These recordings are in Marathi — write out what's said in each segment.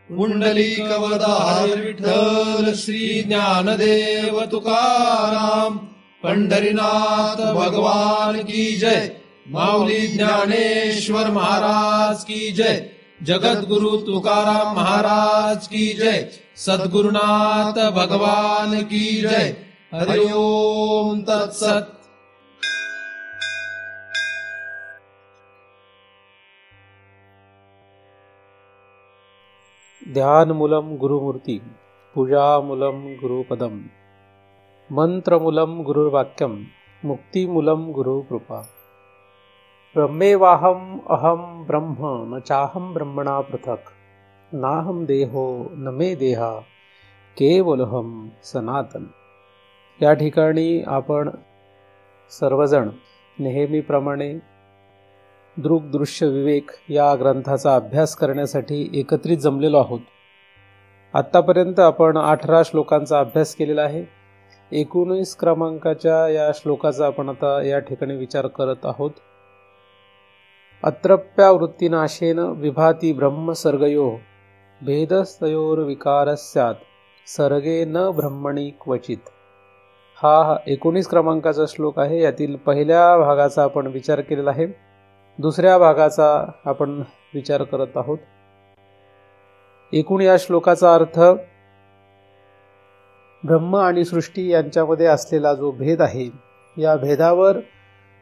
पुंडलिकवरदा हरी विठ्ठल श्री ज्ञानदेव तुकाराम पंढरीनाथ भगवान की जय। माऊली ज्ञानेश्वर महाराज की जय। जगद्गुरु तुकाराम महाराज की जय। सद्गुरुनाथ भगवान की जय। हरि ओम तत्सत। ध्यानमूलं गुरुमूर्ति, पूजामूलं गुरुपदम, मंत्रमूलं गुरुर्वाक्यम, मुक्तिमूलं गुरुकृपा। ब्रह्मेवाहम अहम ब्रह्म न चाहम ब्रह्मणा पृथक, नाहम देहो न मे देहा केवलहम सनातन। या ठिकाणी आपण सर्वजण नेहमीप्रमाणे दृक दृश्य विवेक या ग्रंथाचा अभ्यास करण्यासाठी एकत्रित जमलेलो आहोत। आत्तापर्यंत आपण 18 श्लोकांचा अभ्यास केलेला आहे। 19 क्रमांकाच्या या श्लोकाचा आपण आता या ठिकाणी विचार करत आहोत। अत्रप्यावृत्तिनाशेन विभाती ब्रह्म सर्गयो भेदस्तयोर विकारस्यात् सर्गे न ब्रह्मणी क्वचित। हा 19 क्रमांकाचा श्लोक आहे। यातील पहिल्या भागाचा आपण विचार केलेला आहे। दुसऱ्या भागाचा आपण विचार करत आहोत। एकूण या श्लोकाचा अर्थ ब्रह्म आणि सृष्टी यांच्यामध्ये असलेला जो भेद आहे, या भेदावर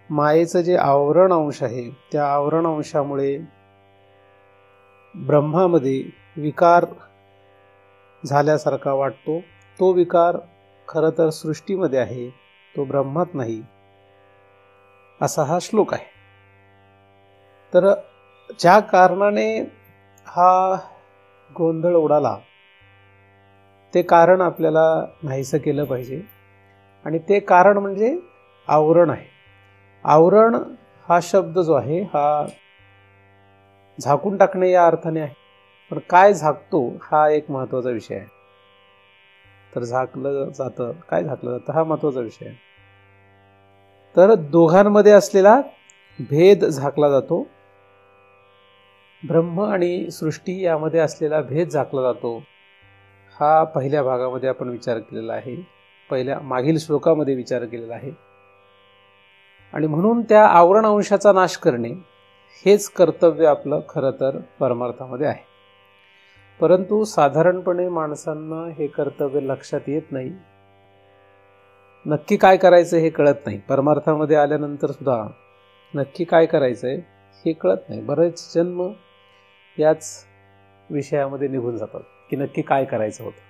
मायेचं जे आवरण अंश आहे, त्या आवरण अंशामुळे ब्रह्मामध्ये विकार झाल्यासारखा वाटतो। तो विकार खरं तर सृष्टीमध्ये आहे, तो ब्रह्मात नाही, असा हा श्लोक आहे। तर ज्या कारणाने हा गोंधळ उडाला ते कारण आपल्याला नाहीसं केलं पाहिजे, आणि ते कारण म्हणजे आवरण आहे। आवरण हा शब्द जो आहे हा झाकून टाकणे या अर्थाने आहे, पण काय झाकतो हा एक महत्त्वाचा विषय आहे। तर झाकलं जातं, काय झाकलं जातं हा महत्त्वाचा विषय आहे। तर दोघांमध्ये असलेला भेद झाकला जातो, ब्रह्म आणि सृष्टी यामध्ये असलेला भेद झाकला जातो। हा पहिल्या भागामध्ये आपण विचार केलेला आहे, मागील श्लोकामध्ये विचार केलेला आहे। आणि म्हणून त्या आवरण अंशाचा नाश करणे हेच कर्तव्य आपलं खरं तर परमार्थामध्ये आहे। परंतु साधारणपणे माणसांना हे कर्तव्य लक्षात येत नाही, नक्की काय करायचं हे कळत नाही। परमार्थामध्ये आल्यानंतर सुद्धा नक्की काय करायचंय हे कळत नाही। बरेच जन्म याच विषयामध्ये निघून जातात की नक्की काय करायचं होतं।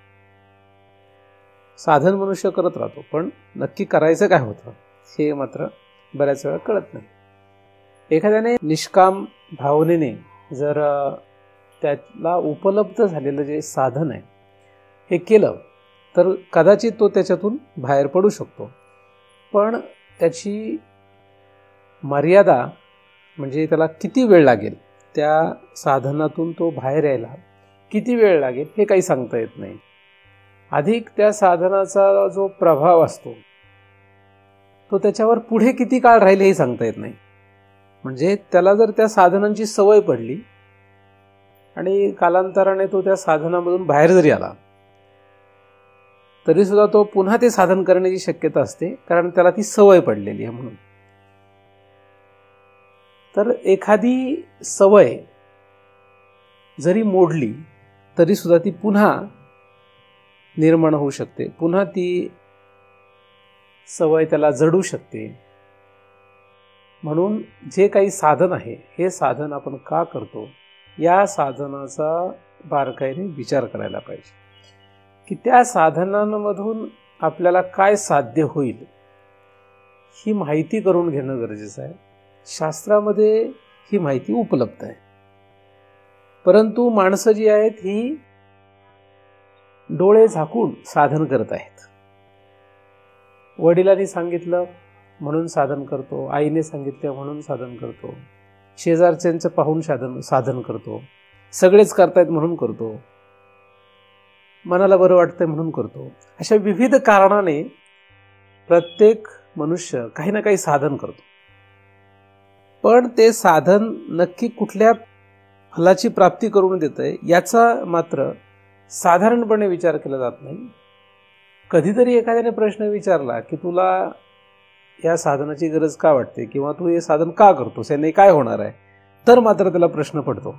साधन मनुष्य करत राहतो, पण नक्की करायचं काय होतं हे मात्र बऱ्याच वेळा कळत नाही। एखाद्याने निष्काम भावनेने जर त्याला उपलब्ध झालेलं जे साधन आहे हे केलं तर कदाचित तो त्याच्यातून बाहेर पडू शकतो, पण त्याची मर्यादा म्हणजे त्याला किती वेळ लागेल, त्या साधनातून तो बाहेर यायला किती वेळ लागेल हे काही सांगता येत नाही। अधिक त्या साधनाचा जो प्रभाव असतो तो त्याच्यावर पुढे किती काळ राहील हे सांगता येत नाही। म्हणजे त्याला जर त्या साधनांची सवय पडली आणि कालांतराने तो त्या साधनामधून बाहेर जरी आला तरी सुद्धा तो पुन्हा ते साधन करण्याची शक्यता असते, कारण त्याला ती सवय पडलेली आहे म्हणून। तर एखादी सवय जरी मोडली तरी सुद्धा ती पुन्हा निर्माण होऊ शकते, पुन्हा ती सवय त्याला जडू शकते। म्हणून जे काही साधन आहे हे साधन आपण का करतो या साधनाचा बारकाईने विचार करायला पाहिजे, की त्या साधनांमधून आपल्याला काय साध्य होईल ही माहिती करून घेणं गरजेचं आहे। शास्त्रामध्ये ही माहिती उपलब्ध आहे, परंतु माणसं जी आहेत ही डोळे झाकून साधन करत आहेत। वडिलांनी सांगितलं म्हणून साधन करतो, आईने सांगितलं म्हणून साधन करतो, शेजारच्यांचं पाहून साधन करतो, सगळेच करतायत म्हणून करतो, मनाला बरं वाटतंय म्हणून करतो। अशा विविध कारणाने प्रत्येक मनुष्य काही ना काही साधन करतो, पण ते साधन नक्की कुठल्या फलाची प्राप्ती करून देत आहे याचा मात्र साधारणपणे विचार केला जात नाही. कधीतरी एखाद्याने प्रश्न विचारला की तुला या साधनाची गरज का वाटते किंवा तू हे साधन का करतोस, याने काय होणार आहे, तर मात्र त्याला प्रश्न पडतो.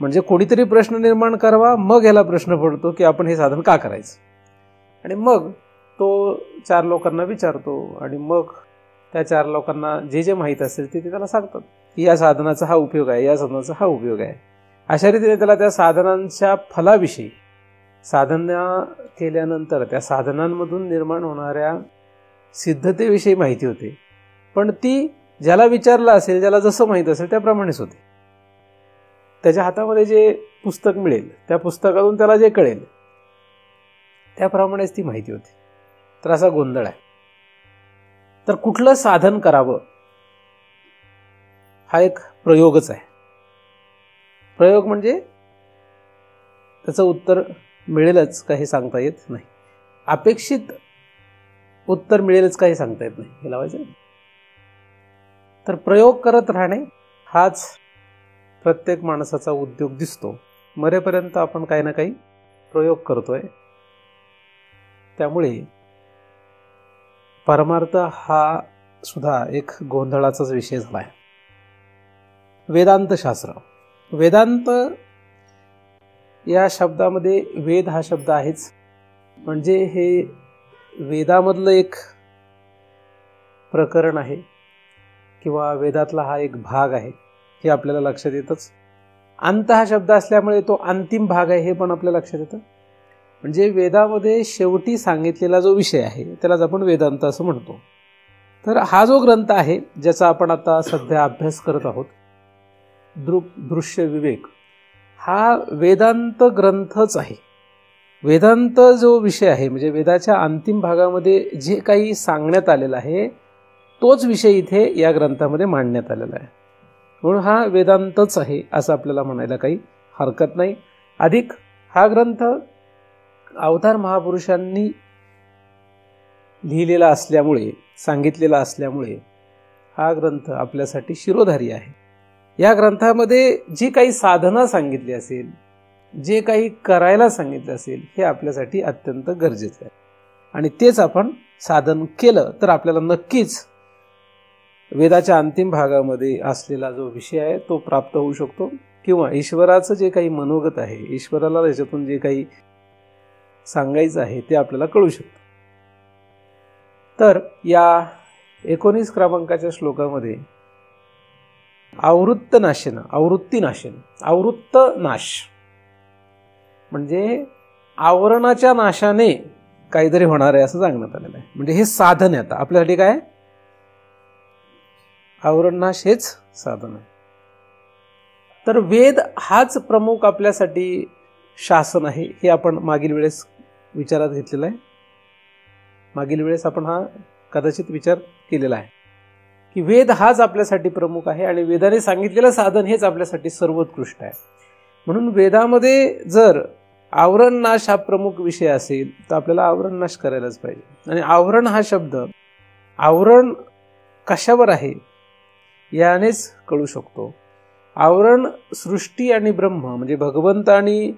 म्हणजे कोणीतरी प्रश्न निर्माण करावा, मग याला प्रश्न पडतो की आपण हे साधन का करायचं. आणि मग तो 4 लोकांना विचारतो आणि मग त्या 4 लोकांना जे जे माहीत असेल ते त्याला सांगतात की या साधनाचा हा उपयोग आहे, या साधनाचा हा उपयोग आहे. अशा रीतीने त्याला त्या साधनांच्या फलाविषयी, साधना केल्यानंतर त्या साधनांमधून निर्माण होणाऱ्या सिद्धतेविषयी माहिती होते. पण ती ज्याला विचारलं असेल, ज्याला जसं माहीत असेल त्याप्रमाणेच होते. त्याच्या हातामध्ये जे पुस्तक मिळेल त्या पुस्तकातून त्याला जे कळेल त्याप्रमाणेच ती माहिती होती. तर असा गोंधळ आहे. तर कुठलं साधन करावं हा एक प्रयोगच आहे. प्रयोग म्हणजे त्याचं उत्तर मिळेलच का हे सांगता येत नाही, अपेक्षित उत्तर मिळेलच का हे सांगता येत नाही, हे लावायचं. तर प्रयोग करत राहणे हाच प्रत्येक माणसाचा उद्योग दिसतो. मरेपर्यंत आपण काही ना काही प्रयोग करतोय. त्यामुळे परमार्थ हा सुद्धा एक गोंधळाचाच विषय झाला आहे. वेदांत शास्त्र, वेदांत या शब्दामध्ये वेद हा शब्द आहेच, म्हणजे हे वेदामधलं एक प्रकरण आहे किंवा वेदातला हा एक भाग आहे हे आपल्याला लक्षात येतच. अंत हा शब्द असल्यामुळे तो अंतिम भाग आहे हे पण आपल्या लक्षात येतं. म्हणजे वेदामध्ये शेवटी सांगितलेला जो विषय आहे त्यालाच आपण वेदांत असं म्हणतो. तर हा जो ग्रंथ आहे ज्याचा आपण आता सध्या अभ्यास करत आहोत, दृश्य विवेक, हा वेदांत ग्रंथच आहे. वेदांत जो विषय आहे म्हणजे वेदाच्या अंतिम भागामध्ये जे काही सांगण्यात आलेलं आहे तोच विषय इथे या ग्रंथामध्ये मांडण्यात आलेला आहे. म्हणून हा वेदांतच आहे असं आपल्याला म्हणायला काही हरकत नाही. अधिक हा ग्रंथ अवतार महापुरुषांनी लिहिलेला असल्यामुळे, सांगितलेला असल्यामुळे हा ग्रंथ आपल्यासाठी शिरोधारी आहे. या ग्रंथामध्ये जी काही साधना सांगितली असेल, जे काही करायला सांगितलं असेल हे आपल्यासाठी अत्यंत गरजेचं आहे. आणि तेच आपण साधन केलं तर आपल्याला नक्कीच वेदाच्या अंतिम भागामध्ये असलेला जो विषय आहे तो प्राप्त होऊ शकतो, किंवा ईश्वराचं जे काही मनोगत आहे, ईश्वराला त्याच्यातून जे काही सांगायचं आहे ते आपल्याला कळू शकतं. तर या 19 क्रमांकाच्या श्लोकामध्ये आवृत्त नाश म्हणजे आवरणाच्या नाशाने काहीतरी होणार आहे असं सांगण्यात आलेलं आहे. म्हणजे हे साधन आहे. आता आपल्यासाठी काय, आवरण नाश हेच साधन आहे. तर वेद हाच प्रमुख आपल्यासाठी शासन आहे हे आपण मागील वेळेस विचारात घेतलेला आहे. मागील वेळेस आपण हा कदाचित विचार केलेला आहे की वेद हाच आपल्यासाठी प्रमुख आहे आणि वेदाने सांगितलेलं साधन हेच आपल्यासाठी सर्वोत्कृष्ट आहे. म्हणून वेदामध्ये जर आवरण नाश हा प्रमुख विषय असेल तर आपल्याला आवरण नाश करायलाच पाहिजे. आणि आवरण हा शब्द, आवरण कशावर आहे यानेच कळू शकतो. आवरण सृष्टी आणि ब्रह्म म्हणजे भगवंत आणि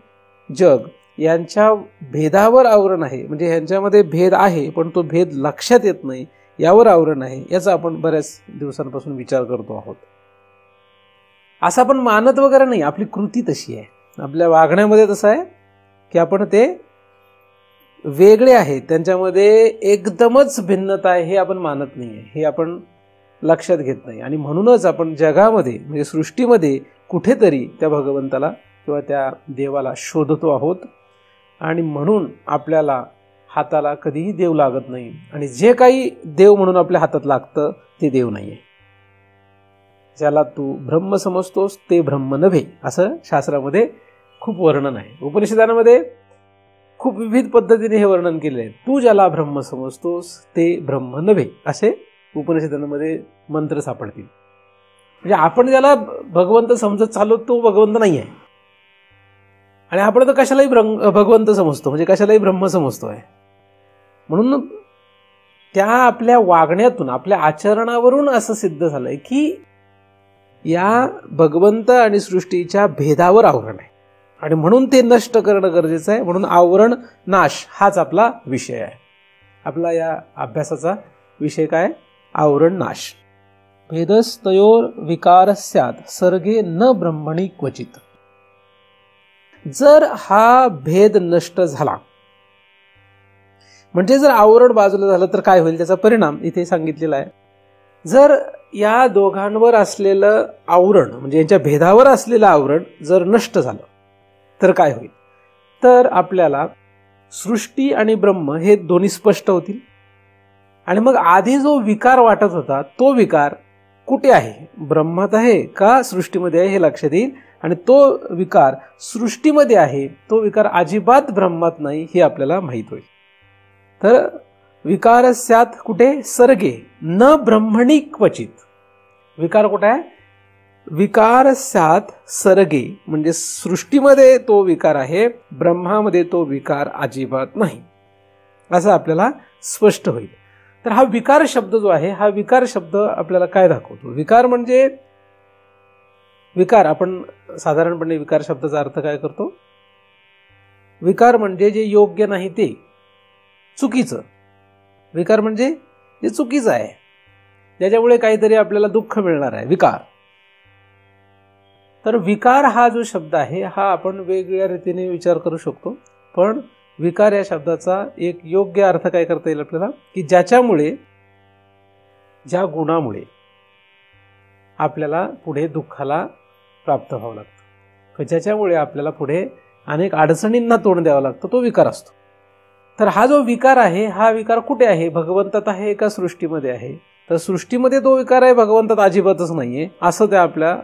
जग यांच्या भेदावर आवरण आहे. म्हणजे यांच्यामध्ये भेद आहे पण तो भेद लक्षात येत नाही, यावर आवरण आहे. याचा आपण बऱ्याच दिवसांपासून विचार करतो आहोत. असं आपण मानत वगैरे नाही, आपली कृती तशी आहे, आपल्या वागण्यामध्ये तसं आहे की आपण ते वेगळे आहेत, त्यांच्यामध्ये एकदमच भिन्नता आहे हे आपण मानत नाही आहे, हे आपण लक्षात घेत नाही. आणि म्हणूनच आपण जगामध्ये म्हणजे सृष्टीमध्ये कुठेतरी त्या भगवंताला किंवा त्या देवाला शोधतो आहोत. आणि म्हणून आपल्याला हाताला कधीही देव लागत नाही. आणि जे काही देव म्हणून आपल्या हातात लागतं ते देव नाही आहे. ज्याला तू ब्रह्म समजतोस ते ब्रह्म नव्हे असं शास्त्रामध्ये खूप वर्णन आहे. उपनिषदांमध्ये खूप विविध पद्धतीने हे वर्णन केले आहे. तू ज्याला ब्रह्म समजतोस ते ब्रह्म नव्हे असे उपनिषदांमध्ये मंत्र सापडतील. म्हणजे आपण ज्याला भगवंत समजत चाललो तो भगवंत नाही आहे. आणि आपण तर कशालाही भगवंत समजतो, म्हणजे कशालाही ब्रह्म समजतो आहे. म्हणून त्या आपल्या वागण्यातून, आपल्या आचरणावरून असं सिद्ध झालंय की या भगवंत आणि सृष्टीच्या भेदावर आवरण आहे आणि म्हणून ते नष्ट करणं गरजेचं आहे. म्हणून आवरण नाश हाच आपला विषय आहे. आपला या अभ्यासाचा विषय काय? आवरण नाश. भेदस्तयोर विकार स्यात् सर्गे न ब्रह्मणी क्वचित. जर हा भेद नष्ट झाला म्हणजे जर आवरण बाजूला झालं तर काय होईल, त्याचा परिणाम इथे सांगितलेला आहे. जर या दोघांवर असलेलं आवरण म्हणजे यांच्या भेदावर असलेलं आवरण जर नष्ट झालं तर काय होईल, तर आपल्याला सृष्टी आणि ब्रह्म हे दोन्ही स्पष्ट होतील. आणि मग आधी जो विकार वाटत होता तो विकार कुठे आहे, ब्रह्मात आहे का सृष्टीमध्ये आहे हे लक्षात येईल. आणि तो विकार सृष्टीमध्ये आहे, तो विकार अजिबात ब्रह्मात नाही हे आपल्याला माहीत होईल. तर विकार स्यात् कुठे? सर्गे न ब्रह्मणी क्वचित. विकार कुठे आहे? विकार स्यात् सर्गे म्हणजे सृष्टीमध्ये तो विकार आहे, ब्रह्मामध्ये तो विकार अजिबात नाही असं आपल्याला स्पष्ट होईल. तर हा विकार शब्द जो आहे, हा विकार शब्द आपल्याला काय दाखवतो? विकार म्हणजे विकार आपण साधारणपणे विकार शब्दाचा अर्थ काय करतो? विकार म्हणजे जे योग्य नाही ते, चुकीचं. विकार म्हणजे जे चुकीचं आहे, ज्याच्यामुळे काहीतरी आपल्याला दुःख मिळणार आहे, विकार. तर विकार हा जो शब्द आहे हा आपण वेगवेगळ्या रीतीने विचार करू शकतो. पण विकार या शब्दाचा एक योग्य अर्थ काय करता येईल आपल्याला, की ज्याच्यामुळे, ज्या गुणामुळे आपल्याला पुढे दुःखाला प्राप्त व्हावं लागतं, ज्याच्यामुळे आपल्याला पुढे अनेक अडचणींना तोंड द्यावं लागतं, तो विकार असतो. तर हा जो विकार आहे, हा विकार कुठे आहे? भगवंतात आहे का सृष्टीमध्ये आहे? तर सृष्टीमध्ये तो विकार आहे, भगवंतात अजिबातच नाहीये असं त्या आपल्या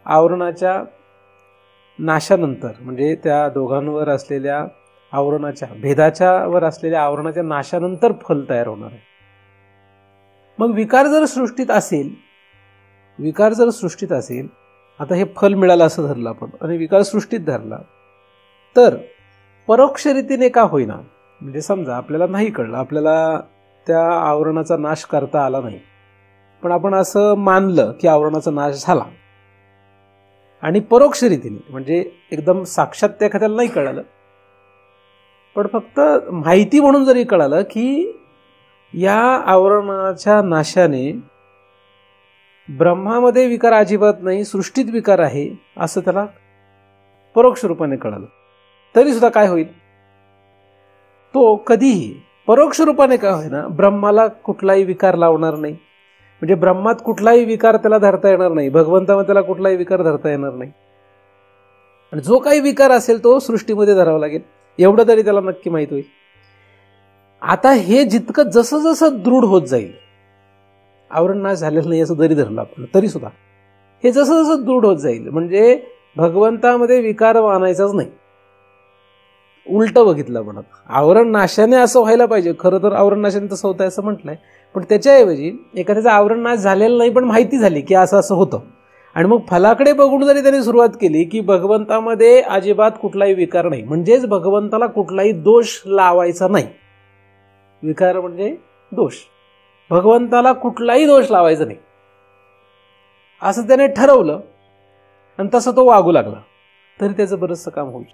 आवरणाच्या नाशानंतर म्हणजे त्या दोघांवर असलेल्या आवरणाच्या भेदाच्या वर असलेल्या आवरणाच्या नाशानंतर फल तयार होणार आहे. मग विकार जर सृष्टीत असेल, विकार जर सृष्टीत असेल, आता हे फल मिळालं असं धरलं आपण आणि विकार सृष्टीत धरला, तर परोक्ष रीतीने का होईना, म्हणजे समजा आपल्याला नाही कळलं, आपल्याला त्या आवरणाचा नाश करता आला नाही, पण आपण असं मानलं की आवरणाचा नाश झाला आणि परोक्ष रीतीने म्हणजे एकदम साक्षात त्या एखाद्याला नाही कळालं, पण फक्त माहिती म्हणून जरी कळालं की या आवरणाच्या नाशाने ब्रह्मामध्ये विकार अजिबात नाही, सृष्टीत विकार आहे असं त्याला परोक्ष रूपाने कळालं, तरी सुद्धा काय होईल, तो कधीही परोक्ष रूपाने काय होईना ब्रह्माला कुठलाही विकार लावणार नाही. म्हणजे ब्रह्मात कुठलाही विकार त्याला धरता येणार नाही, भगवंतामध्ये त्याला कुठलाही विकार धरता येणार नाही. आणि जो काही विकार असेल तो सृष्टीमध्ये धरावा लागेल, एवढं तरी त्याला नक्की माहित होईल. आता हे जितकं जसं जसं दृढ होत जाईल, आवरण नाश झालेलं नाही असं जरी धरलं आपण, तरी सुद्धा हे जसं जसं दृढ होत जाईल, म्हणजे भगवंतामध्ये विकार मानायचाच नाही, उलट बघितलं म्हणत. आवरण नाशाने असं व्हायला पाहिजे, खरं तर आवरण नाशाने तसं होतं असं म्हटलंय, पण त्याच्याऐवजी एखाद्याचा आवरण नाश झालेलं नाही पण माहिती झाली की असं असं होतं, आणि मग फलाकडे बघून जरी त्यांनी सुरुवात केली की भगवंतामध्ये अजिबात कुठलाही विकार नाही, म्हणजेच भगवंताला कुठलाही दोष लावायचा नाही. विकार म्हणजे दोष, भगवंताला कुठलाही दोष लावायचा नाही असं त्याने ठरवलं आणि तसं तो वागू लागला, तरी त्याचं बरंचसं काम होईल.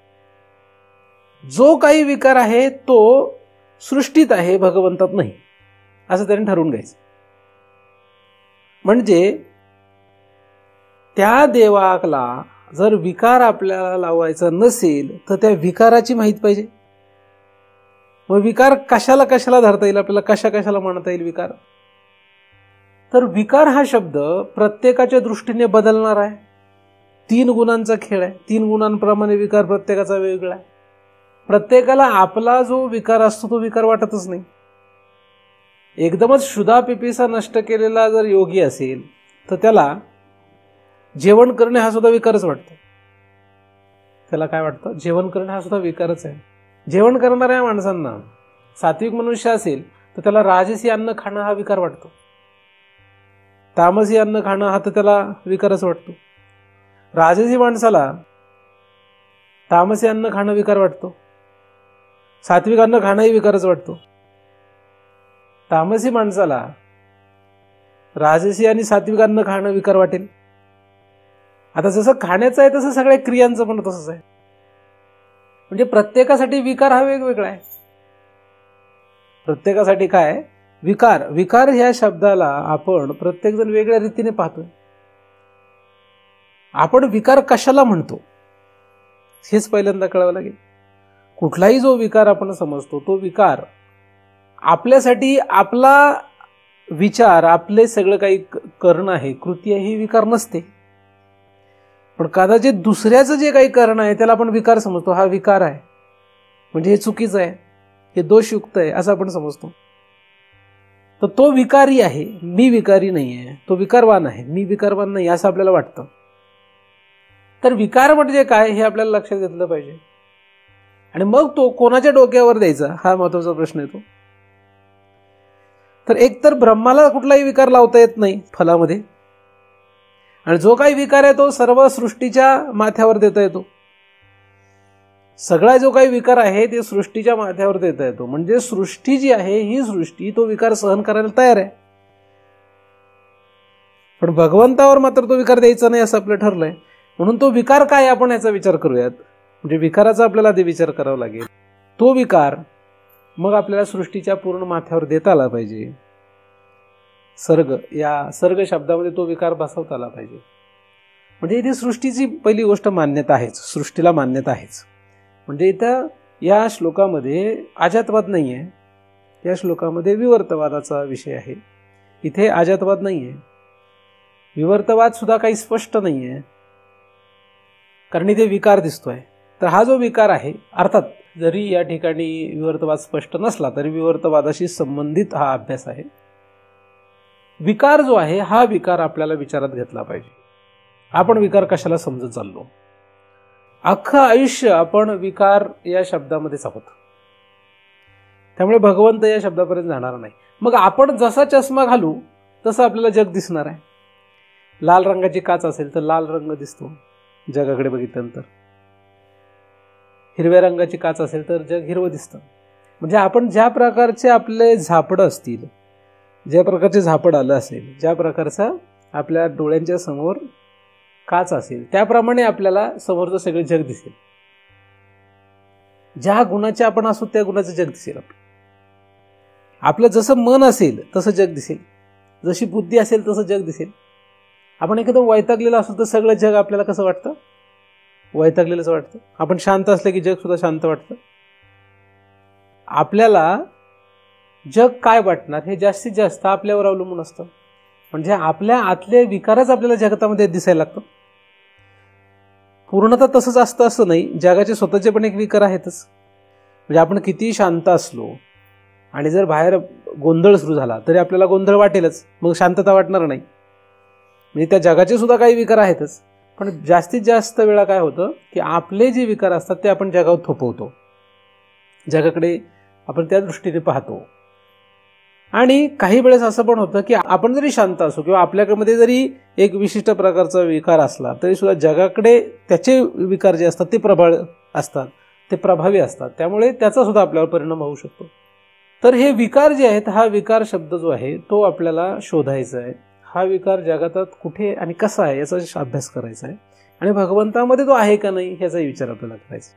जो काही विकार आहे तो सृष्टीत आहे, भगवंतात नाही असं त्याने ठरवून घ्यायचं. म्हणजे त्या देवाला जर विकार आपल्याला लावायचा नसेल तर त्या विकाराची माहिती पाहिजे. मग विकार कशाला कशाला धरता येईल आपल्याला, कशा कशाला म्हणता येईल विकार? तर विकार हा शब्द प्रत्येकाच्या दृष्टीने बदलणार आहे. 3 गुणांचा खेळ आहे, 3 गुणांप्रमाणे विकार प्रत्येकाचा वेगळा आहे. प्रत्येकाला आपला जो विकार असतो तो विकार वाटतच नाही. एकदमच क्षुधा पिपिसा नष्ट केलेला जर योगी असेल तर त्याला जेवण करणे हा सुद्धा विकारच वाटतो. त्याला काय वाटतं? जेवण करणे हा सुद्धा विकारच आहे. जेवण करणाऱ्या माणसांना, सात्विक मनुष्य असेल तर त्याला राजसी अन्न खाणं हा विकार वाटतो, तामसी अन्न खाणं हा तर त्याला विकारच वाटतो. राजसी माणसाला तामसी अन्न खाणं विकार वाटतो, सात्विक अन्न खाणंही विकारच वाटतो. तामसी माणसाला राजसी आणि सात्विक अन्न खाणं विकार वाटेल, आता जसं खाण्याचं आहे तसं सगळ्या क्रियांचं पण तसंच आहे. म्हणजे प्रत्येकासाठी विकार हा वेगवेगळा आहे. प्रत्येकासाठी काय विकार, विकार ह्या शब्दाला आपण प्रत्येक जण वेगळ्या रीतीने पाहतोय. आपण विकार कशाला म्हणतो हेच पहिल्यांदा कळावं लागेल. कुठलाही जो विकार आपण समजतो तो विकार आपल्यासाठी आपला विचार, आपले सगळं काही करणं आहे, कृती आहे, ही विकार नसते. पण कदाचित दुसऱ्याचं जे काही करणं आहे त्याला आपण विकार समजतो. हा विकार आहे म्हणजे हे चुकीचं आहे, हे दोषयुक्त आहे असं आपण समजतो. तर तो विकारी आहे, मी विकारी नाही आहे. तो विकारवान आहे, मी विकारवान नाही असं आपल्याला वाटतं. तर विकार म्हणजे काय हे आपल्याला लक्षात घेतलं पाहिजे. आणि मग तो कोणाच्या डोक्यावर द्यायचा हा महत्वाचा प्रश्न येतो. तर एक तर ब्रह्माला कुठलाही विकार लावता येत नाही फलामध्ये, आणि जो काही विकार आहे तो सर्व सृष्टीच्या माथ्यावर देता येतो. सगळा जो काही विकार आहे ते सृष्टीच्या माथ्यावर देता येतो. म्हणजे सृष्टी जी आहे ही सृष्टी तो विकार सहन करायला तयार आहे. पण भगवंतावर मात्र तो विकार द्यायचा नाही असं आपलं ठरलंय. म्हणून तो विकार काय आपण याचा विचार करूयात. म्हणजे विकाराचा आपल्याला आधी विचार करावा लागेल. तो विकार मग आपल्याला सृष्टीच्या पूर्ण माथ्यावर देता आला पाहिजे. सर्ग, या सर्ग शब्दामध्ये तो विकार बसवता आला पाहिजे. म्हणजे इथे सृष्टीची पहिली गोष्ट मान्यता आहेच, सृष्टीला मान्यता आहेच. म्हणजे इथं या श्लोकामध्ये अजातवाद नाही आहे, या श्लोकामध्ये विवर्तवादाचा विषय आहे. इथे अजातवाद नाही आहे, विवर्तवाद सुद्धा काही स्पष्ट नाही आहे, कारण इथे विकार दिसतोय. तर हा जो विकार आहे, अर्थात जरी या ठिकाणी विवर्तवाद स्पष्ट नसला तरी विवर्तवादाशी संबंधित हा अभ्यास आहे. विकार जो आहे हा विकार आपल्याला विचारात घेतला पाहिजे. आपण विकार कशाला समजत चाललो. अख्खं आयुष्य आपण विकार या शब्दामध्येच आहोत. त्यामुळे भगवंत या शब्दापर्यंत जाणार नाही. मग आपण जसा चष्मा घालू तसं आपल्याला जग दिसणार आहे. लाल रंगाची काच असेल तर लाल रंग दिसतो जगाकडे बघितल्यानंतर. हिरव्या रंगाची काच असेल तर जग हिरवं दिसतं. म्हणजे आपण ज्या प्रकारचे आपले झापडं असतील, ज्या प्रकारचे झापड आलं असेल, ज्या प्रकारचा आपल्या डोळ्यांच्या समोर काच असेल त्याप्रमाणे आपल्याला समोरचं सगळं जग दिसेल. ज्या गुणाचे आपण असू त्या गुणाचं जग दिसेल. आपलं जसं मन असेल तसं जग दिसेल, जशी बुद्धी असेल तसं जग दिसेल. आपण एखादं वैतागलेलं असू तर सगळं जग आपल्याला कसं वाटतं, वैतागलेलंच वाटतं. आपण शांत असलं की जग सुद्धा शांत वाटतं. आपल्याला जग काय वाटणार हे जास्तीत जास्त आपल्यावर अवलंबून असतं. म्हणजे आपल्या आतले विकारच आपल्याला जगतामध्ये दिसायला लागतं. पूर्णतः तसंच असतं असं नाही, जगाचे स्वतःचे पण एक विकार आहेतच. म्हणजे आपण किती शांत असलो आणि जर बाहेर गोंधळ सुरू झाला तरी आपल्याला गोंधळ वाटेलच, मग शांतता वाटणार नाही. म्हणजे त्या जगाचे सुद्धा काही विकार आहेतच. पण जास्तीत जास्त वेळा काय होतं की आपले जे विकार असतात ते आपण जगावर थोपवतो, जगाकडे आपण त्या दृष्टीने पाहतो. आणि काही वेळेस असं पण होतं की आपण जरी शांत असू किंवा आपल्यामध्ये जरी एक विशिष्ट प्रकारचा विकार असला तरी सुद्धा जगाकडे त्याचे विकार जे असतात ते प्रबळ असतात, ते प्रभावी असतात. त्यामुळे त्याचा सुद्धा आपल्यावर परिणाम होऊ शकतो. तर हे विकार जे आहेत, हा विकार शब्द जो आहे तो आपल्याला शोधायचा आहे. हा विकार जगातात कुठे आणि कसा आहे याचा अभ्यास करायचा आहे. आणि भगवंतामध्ये तो आहे का नाही याचाही विचार आपल्याला करायचा.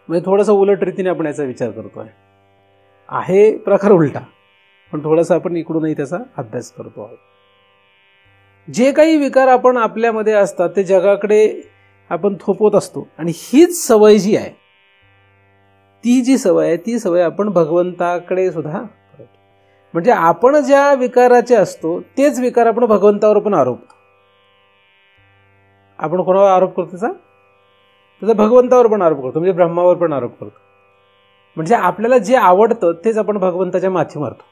म्हणजे थोडंसं उलट रीतीने आपण याचा विचार करतोय. आहे प्रकार उलटा, पण थोडासा आपण इकडूनही त्याचा अभ्यास करतो आहोत. जे काही विकार आपण आपल्यामध्ये असतात ते जगाकडे आपण थोपवत असतो. आणि हीच सवय जी आहे, ती जी सवय आहे ती सवय आपण भगवंताकडे सुद्धा करतो. म्हणजे आपण ज्या विकाराचे असतो तेच विकार आपण भगवंतावर पण आरोपतो. आपण कोणावर आरोप करतो त्याचा भगवंतावर पण आरोप करतो, म्हणजे ब्रह्मावर पण आरोप करतो. म्हणजे आपल्याला जे आवडतं तेच आपण भगवंताच्या माथी मारतो.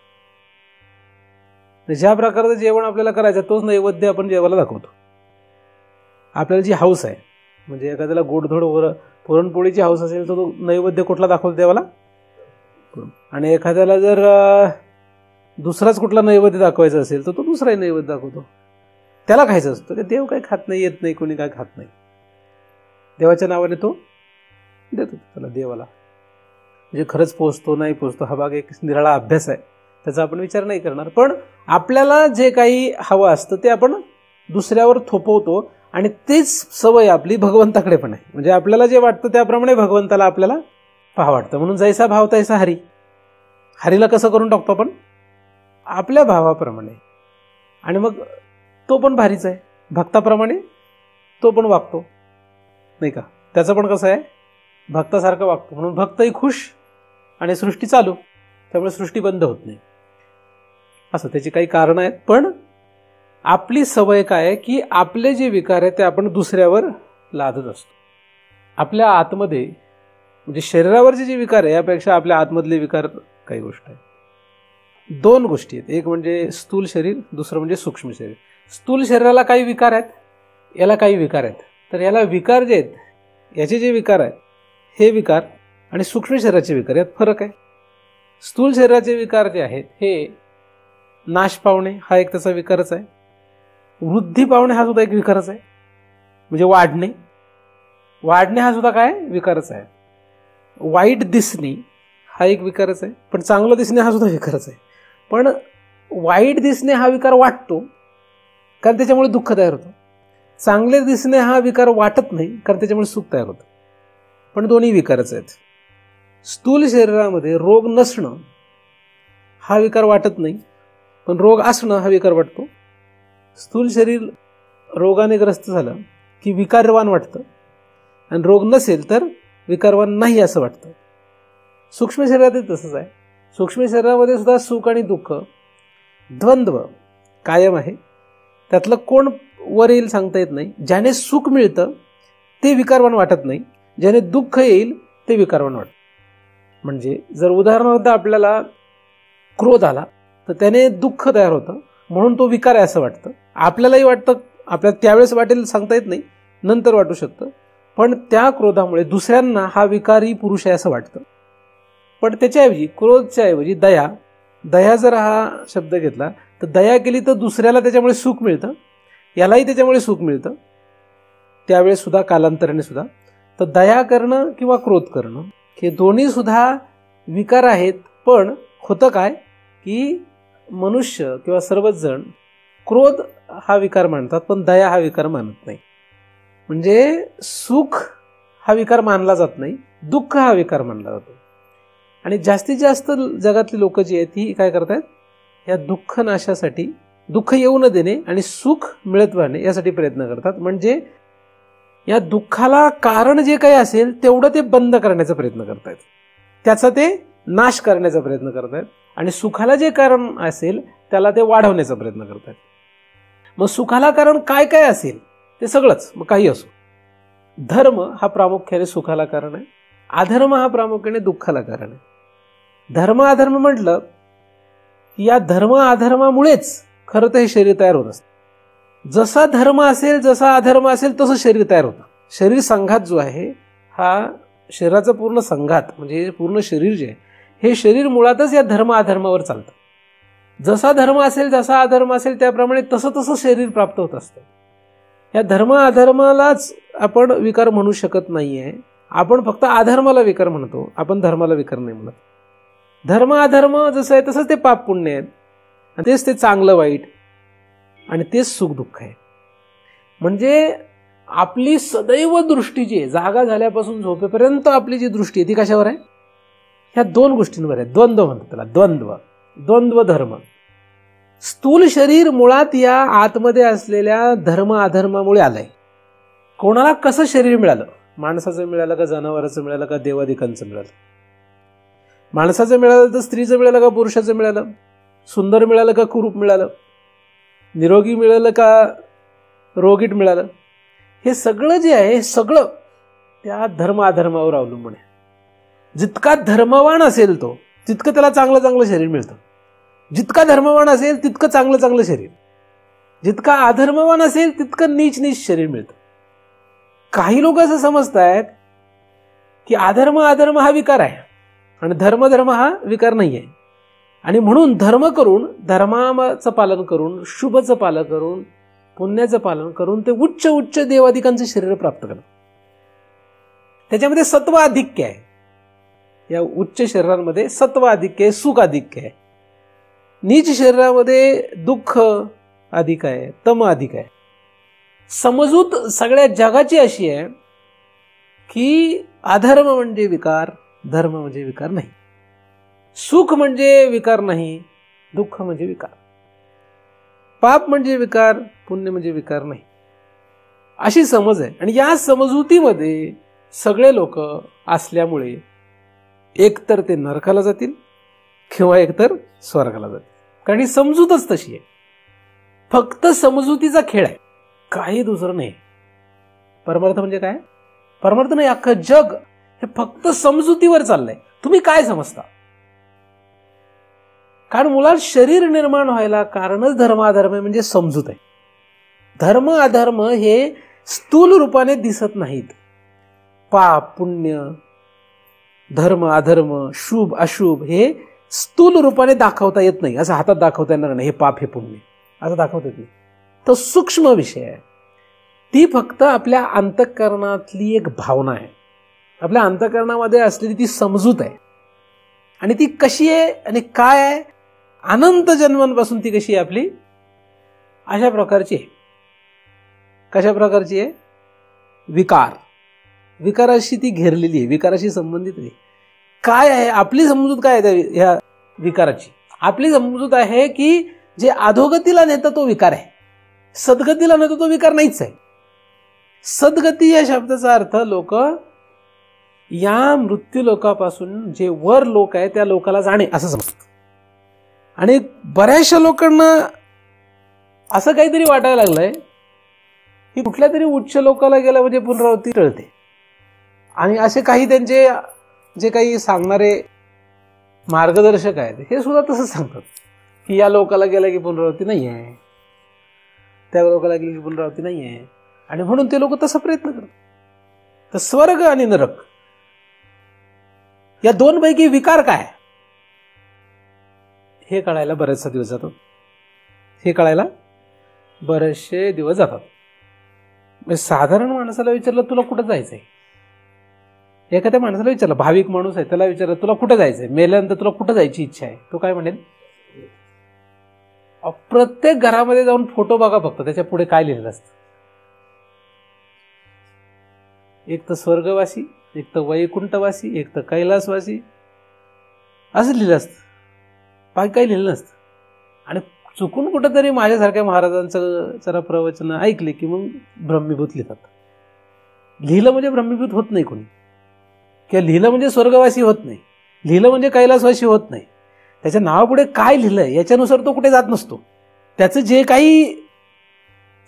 ज्या प्रकारचं जेवण आपल्याला करायचं तोच नैवेद्य आपण जेवायला दाखवतो. आपल्याला जी हौस आहे, म्हणजे एखाद्याला गोडधोड पुरणपोळीची हौस असेल तर तो नैवेद्य कुठला दाखवतो देवाला. आणि एखाद्याला जर दुसराच कुठला नैवेद्य दाखवायचा असेल तर तो दुसराही नैवेद्य दाखवतो. त्याला खायचं असतं. देव काही खात नाही, येत नाही, कोणी काय खात नाही. देवाच्या नावाने तो देतो त्याला देवाला. म्हणजे खरंच पोचतो नाही पोचतो हा भाग एक निराळा अभ्यास आहे, त्याचा आपण विचार नाही करणार. पण आपल्याला जे काही हवं असतं ते आपण दुसऱ्यावर थोपवतो आणि तेच सवय आपली भगवंताकडे पण आहे. म्हणजे आपल्याला जे वाटतं त्याप्रमाणे भगवंताला आपल्याला पाहा वाटतं. म्हणून जैसा भाव तैसा हरी. हरीला कसं करून टाकतो आपण? आपल्या भावाप्रमाणे. आणि मग तो पण भारीच आहे, भक्ताप्रमाणे तो पण वागतो, नाही का? त्याचं पण कसं आहे, भक्तासारखं वागतो. म्हणून भक्तही खुश आणि सृष्टी चालू. त्यामुळे सृष्टी बंद होत नाही. असं त्याची काही कारणं आहेत. पण आपली सवय काय आहे की आपले जे विकार आहेत ते आपण दुसऱ्यावर लादत असतो. आपल्या आतमध्ये म्हणजे शरीरावरचे जे विकार आहे यापेक्षा आपल्या आतमधले विकार काही गोष्ट आहे. दोन गोष्टी आहेत. एक म्हणजे स्थूल शरीर, दुसरं म्हणजे सूक्ष्म शरीर. स्थूल शरीराला काही विकार आहेत, याला काही विकार आहेत. तर याला विकार जे आहेत, याचे जे विकार आहेत हे विकार आणि सूक्ष्म शरीराचे विकार यात फरक आहे. स्थूल शरीराचे विकार जे आहेत हे नाश पावणे हा एक त्याचा विकारच आहे. वृद्धी पावणे हा सुद्धा एक विकारच आहे. म्हणजे वाढणे हा सुद्धा काय विकारच आहे. वाईट दिसणे हा एक विकारच आहे. पण चांगलं दिसणे हा सुद्धा विकारच आहे. पण वाईट दिसणे हा विकार वाटतो कारण त्याच्यामुळे दुःख तयार होतं. चांगले दिसणे हा विकार वाटत नाही कारण त्याच्यामुळे सुख तयार होतं. पण दोन्ही विकारच आहेत. स्थूल शरीरामध्ये रोग नसणं हा विकार वाटत नाही, पण रोग असणं हा विकार वाटतो. स्थूल शरीर रोगाने ग्रस्त झालं की विकारवान वाटतं आणि रोग नसेल तर विकारवान नाही असं वाटतं. सूक्ष्म शरीरातही तसंच आहे. सूक्ष्म शरीरामध्ये सुद्धा सुख आणि दुःख द्वंद्व कायम आहे. त्यातलं कोण वर येईल सांगता येत नाही. ज्याने सुख मिळतं ते विकारवान वाटत नाही, ज्याने दुःख येईल ते विकारवान वाटतं. म्हणजे जर उदाहरणार्थ आपल्याला क्रोध आला तर त्याने दुःख तयार होतं, म्हणून तो विकार आहे असं वाटतं. आपल्यालाही वाटतं, आपल्याला त्यावेळेस वाटेल सांगता येत नाही, नंतर वाटू शकतं. पण त्या क्रोधामुळे दुसऱ्यांना हा विकारी पुरुष आहे असं वाटतं. पण त्याच्याऐवजी क्रोधच्या ऐवजी दया जर हा शब्द घेतला तर दया केली तर दुसऱ्याला त्याच्यामुळे सुख मिळतं, यालाही त्याच्यामुळे सुख मिळतं त्यावेळेस सुद्धा, कालांतराने सुद्धा. तर दया करणं किंवा क्रोध करणं हे दोन्ही सुद्धा विकार आहेत. पण होतं काय की मनुष्य किंवा सर्वच जण क्रोध हा विकार मानतात पण दया हा विकार मानत नाही. म्हणजे सुख हा विकार मानला जात नाही, दुःख हा विकार मानला जातो. आणि जास्तीत जास्त जगातली लोक जी आहेत ती काय करतात, या दुःख नाशासाठी, दुःख येऊ न देणे आणि सुख मिळत राहणे यासाठी प्रयत्न करतात. म्हणजे या दुःखाला कारण जे काही असेल तेवढं ते बंद करण्याचा प्रयत्न करतात, त्याचा ते नाश करण्याचा प्रयत्न करतात. आणि सुखाला जे कारण असेल त्याला ते वाढवण्याचा प्रयत्न करतात. मग सुखाला कारण काय काय असेल ते सगळंच, मग काही असो. धर्म हा प्रामुख्याने सुखाला कारण आहे, अधर्म हा प्रामुख्याने दुःखाला कारण आहे. धर्म अधर्म म्हटलं की या धर्म अधर्मामुळेच खरं तर हे शरीर तयार होत असतं. जसा धर्म असेल, जसा अधर्म असेल तसं शरीर तयार होतं. शरीर संघात जो आहे हा शरीराचा पूर्ण संघात म्हणजे पूर्ण शरीर जे आहे हे शरीर मुळातच या धर्म अधर्मावर चालतं. जसा धर्म असेल, जसा अधर्म असेल त्याप्रमाणे तसं तसं शरीर प्राप्त होत असतं. या धर्म अधर्मालाच आपण विकार म्हणू शकत नाहीये. आपण फक्त अधर्माला विकार म्हणतो, आपण धर्माला विकार नाही म्हणत. धर्म अधर्म जसं आहे तसंच ते पाप पुण्य आहेत, आणि तेच ते चांगलं वाईट आणि तेच सुख दुःख आहे. म्हणजे आपली सदैव दृष्टी जी आहे, जागा झाल्यापासून झोपेपर्यंत आपली जी दृष्टी आहे ती कशावर आहे, ह्या दोन गोष्टींवर आहे. द्वंद्व म्हणतात त्याला, द्वंद्व धर्म. स्थूल शरीर मुळात या आतमध्ये असलेल्या धर्म अधर्मामुळे आलंय. कोणाला कसं शरीर मिळालं, माणसाचं मिळालं का जनावराचं मिळालं का देवादिकांचं मिळालं. माणसाचं मिळालं तर स्त्रीचं मिळालं का पुरुषाचं मिळालं, सुंदर मिळालं का कुरूप मिळालं, निरोगी मिळालं का रोगीट मिळालं. हे सगळं जे आहे हे सगळं त्या धर्म अधर्मावर अवलंबून आहे. जितका धर्मवान असेल तो तितकं त्याला चांगलं चांगलं शरीर मिळतं. जितका धर्मवान असेल तितकं चांगलं चांगलं शरीर, जितका अधर्मवान असेल तितकं नीच नीच शरीर मिळतं. काही लोक असं समजतात की अधर्म हा विकार आहे आणि धर्म हा विकार नाही आहे, आणि म्हणून धर्म करून, धर्माचं पालन करून, शुभचं पालन करून, पुण्याचं पालन करून ते उच्च उच्च देवादिकांचे शरीर प्राप्त करतात. त्याच्यामध्ये सत्व आधिक्य आहे. या उच्च शरीरांमध्ये सत्व आधिक्य आहे, सुख आधिक्य आहे. नीच शरीरामध्ये दुःख अधिक आहे, तम अधिक आहे. समजूत सगळ्या जगाची अशी आहे की अधर्म म्हणजे विकार, धर्म म्हणजे विकार नाही. सुख म्हणजे विकार नाही, दुःख म्हणजे विकार. पाप म्हणजे विकार, पुण्य म्हणजे विकार नाही, अशी समज आहे. आणि या समजुतीमध्ये सगळे लोक असल्यामुळे एकतर ते नरकाला जातील किंवा एकतर स्वर्गाला जातील. कारण ही समजूतच तशी आहे. फक्त समजुतीचा खेळ आहे, काही दुसरं नाही. परमार्थ म्हणजे काय? परमार्थ नाही, अख्खं जग हे फक्त समजुतीवर चाललंय. तुम्ही काय समजता? कारण मुलात शरीर निर्माण व्हायला कारणच धर्म अधर्म म्हणजे समजूत आहे. धर्म अधर्म हे स्थूल रूपाने दिसत नाहीत. पाप पुण्य, धर्म अधर्म, शुभ अशुभ हे स्थूल रूपाने दाखवता येत नाही. असं हातात दाखवता येणार नाही, हे पाप हे पुण्य असं दाखवता येत नाही. तो सूक्ष्म विषय आहे. ती फक्त आपल्या अंतःकरणातली एक भावना आहे, आपल्या अंतःकरणामध्ये असलेली ती समजूत आहे. आणि ती कशी आहे आणि काय आहे, अनंत जन्मांपासून ती कशी आहे आपली, अशा प्रकारची आहे. कशा प्रकारची आहे? विकार, विकाराशी ती घेरलेली आहे, विकाराशी संबंधित आहे. काय आहे आपली समजूत? काय आहे ह्या विकाराची? आपली समजूत आहे की जे अधोगतीला नेतं तो विकार आहे, सद्गतीला नेतं तो विकार नाहीच आहे. सद्गती या शब्दाचा अर्थ लोक या मृत्यू लोकापासून जे वर लोक आहे त्या लोकाला जाणे असं समजतात. आणि बऱ्याचशा लोकांना असं काहीतरी वाटायला लागलंय की कुठल्या तरी उच्च लोकाला गेलं म्हणजे पुनरावृत्ती टळते. आणि असे काही त्यांचे जे काही सांगणारे मार्गदर्शक आहेत हे सुद्धा तसं सांगतात की या लोकाला गेलं की पुनरावृत्ती नाही आहे, त्या लोकाला गेली की पुनरावृत्ती नाही आहे. आणि म्हणून ते लोक तसा प्रयत्न करतात. तर स्वर्ग आणि नरक या दोनपैकी विकार काय हे कळायला बरेचसे दिवस जातात. हे कळायला बरेचसे दिवस जातात. म्हणजे साधारण माणसाला विचारलं तुला कुठं जायचंय, एखाद्या माणसाला विचारलं, भाविक माणूस आहे त्याला विचारलं तुला कुठं जायचंय, मेल्यानंतर तुला कुठं जायची इच्छा आहे, तो काय म्हणेल? प्रत्येक घरामध्ये जाऊन फोटो बघा फक्त, त्याच्या पुढे काय लिहिलेलं असतं. एक तर स्वर्गवासी, एक तर वैकुंठवासी, एक तर कैलासवासी असं लिहिलं असतं, बाकी काही लिहिलं नसतं. आणि चुकून कुठंतरी माझ्यासारख्या महाराजांचं जरा प्रवचन ऐकले की मग ब्रह्मीभूत लिहितात. लिहिलं म्हणजे ब्रह्मीभूत होत नाही कोणी, किंवा लिहिलं म्हणजे स्वर्गवासी होत नाही, लिहिलं म्हणजे कैलासवासी होत नाही. त्याच्या नावापुढे काय लिहिलंय याच्यानुसार तो कुठे जात नसतो. त्याचं जे काही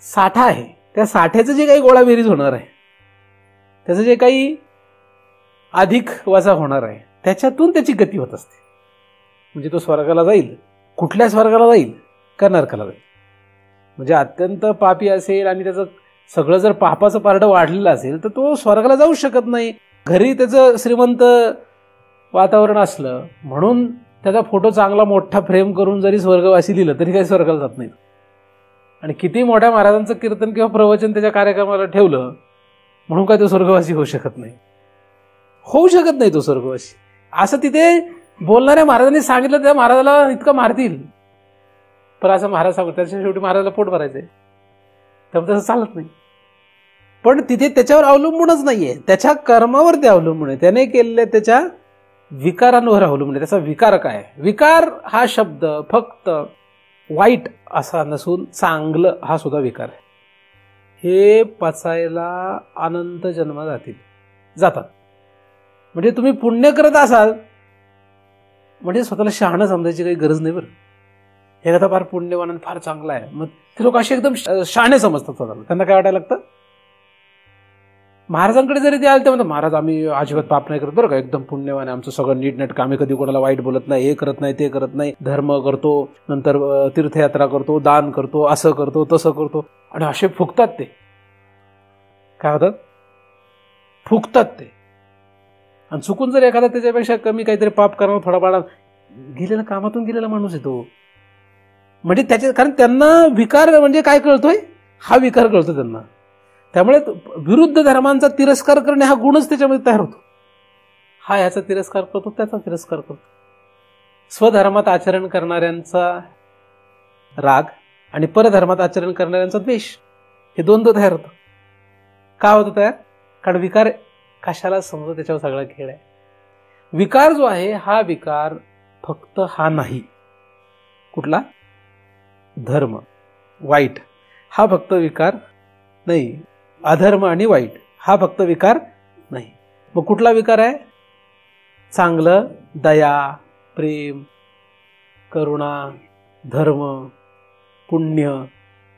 साठा आहे त्या साठ्याचं जे काही गोळाबेरीज होणार आहे, त्याचं जे काही अधिक वजा होणार आहे त्याच्यातून त्याची गती होत असते. म्हणजे तो स्वर्गाला जाईल, कुठल्या स्वर्गाला जाईल का नरकाला जाईल. म्हणजे अत्यंत पापी असेल आणि त्याचं सगळं जर पापाचं पारडं वाढलेलं असेल तर तो स्वर्गाला जाऊ शकत नाही. घरी त्याचं श्रीमंत वातावरण असलं म्हणून त्याचा फोटो चांगला मोठा फ्रेम करून जरी स्वर्गवासी लिहिलं तरी काही स्वर्गाला जात नाही. आणि किती मोठ्या महाराजांचं कीर्तन किंवा प्रवचन त्याच्या कार्यक्रमाला ठेवलं म्हणून काय तो स्वर्गवासी होऊ शकत नाही, होऊ शकत नाही तो स्वर्गवासी. असं तिथे बोलणाऱ्या महाराजांनी सांगितलं त्या महाराजाला इतकं मारतील, पण असं महाराज सांगतो त्याच्या शेवटी महाराजाला पोट भरायचंय त्यामुळे तसं चालत नाही. पण तिथे त्याच्यावर अवलंबूनच नाहीये, त्याच्या कर्मावर ते अवलंबून आहे, त्याने केलेल्या त्याच्या विकारांवर अवलंबून आहे. त्याचा विकार काय? विकार हा शब्द फक्त वाईट असा नसून चांगलं हा सुद्धा विकार आहे. हे पचायला अनंत जन्म जातात. म्हणजे तुम्ही पुण्य करत असाल म्हणजे स्वतःला शहाणं समजायची काही गरज नाही. बरं, एखादा फार पुण्यवान आणि फार चांगला आहे मग ते लोक असे एकदम शहाणे समजतात स्वतःला. त्यांना काय वाटायला लागतं, महाराजांकडे जरी ते आले तर म्हणतात महाराज आम्ही अजिबात पाप नाही करत बरं का, एकदम पुण्यवान आहे, आमचं सगळं नीटनेटकं, आम्ही कधी कोणाला वाईट बोलत नाही, हे करत नाही ते करत नाही, धर्म करतो, नंतर तीर्थयात्रा करतो, दान करतो, असं करतो तसं करतो. आणि असे फुकतात ते. काय होतात? फुकतात ते. आणि चुकून जर एखादा त्याच्यापेक्षा कमी काहीतरी पाप करणं थोडा बाळा गेलेला कामातून गेलेला माणूस येतो म्हणजे त्याच्या, कारण त्यांना विकार म्हणजे काय कळतोय, हा विकार कळतो त्यांना. त्यामुळे विरुद्ध धर्मांचा तिरस्कार करणे हा गुणच त्याच्यामध्ये तयार होतो. हा ह्याचा तिरस्कार करतो, त्याचा तिरस्कार करतो. स्वधर्मात आचरण करणाऱ्यांचा राग आणि परधर्मात आचरण करणाऱ्यांचा द्वेष हे द्वंद्व तयार होतं. का होतं तयार? कारण विकार कशाला समजतो त्याच्यावर सगळा खेळ आहे. विकार जो आहे हा विकार फक्त हा नाही. कुठला? धर्म वाईट हा फक्त विकार नाही. अधर्म आणि वाईट हा फक्त विकार नाही. मग कुठला विकार आहे? चांगलं, दया, प्रेम, करुणा, धर्म, पुण्य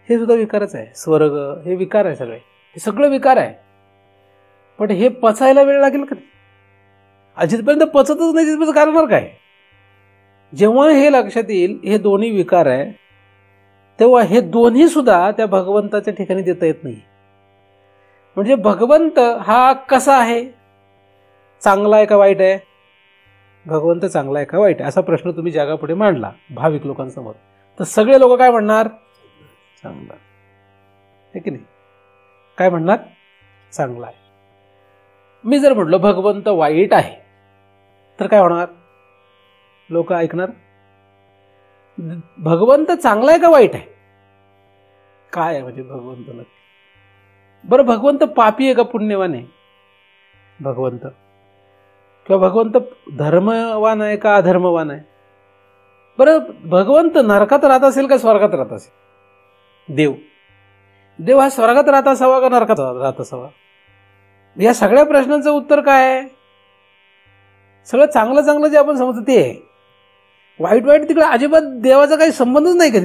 हे सुद्धा विकारच आहे. स्वर्ग हे विकार आहे. सगळे हे सगळं विकार आहे. पण हे पचायला वेळ लागेल का? जिथपर्यंत पचतच नाही तिथपर्यंत करणार काय? जेव्हा हे लक्षात येईल हे दोन्ही विकार आहे, तेव्हा हे दोन्ही सुद्धा त्या भगवंताच्या ठिकाणी देता येत नाही. म्हणजे भगवंत हा कसा आहे? चांगला आहे का वाईट आहे? भगवंत चांगला आहे का वाईट आहे असा प्रश्न तुम्ही जगापुढे मांडला भाविक लोकांसमोर, तर सगळे लोक काय म्हणणार? चांगला आहे की नाही? काय म्हणणार? चांगला आहे. मी जर म्हटलं भगवंत वाईट आहे तर काय होणार? लोक ऐकणार. भगवंत चांगला आहे का वाईट आहे? काय आहे म्हणजे भगवंत नक्की? बरं भगवंत पापी आहे का पुण्यवान आहे? भगवंत किंवा भगवंत धर्मवान आहे का अधर्मवान आहे? बरं भगवंत नरकात राहत असेल का स्वर्गात राहत असेल? देव हा स्वर्गात राहत असावा का नरकात राहत असावा? या सगळ्या प्रश्नांचं उत्तर काय आहे? सगळं चांगलं चांगलं जे आपण समजतो ते आहे. वाईट वाईट तिकडे अजिबात देवाचा काही संबंधच नाही का?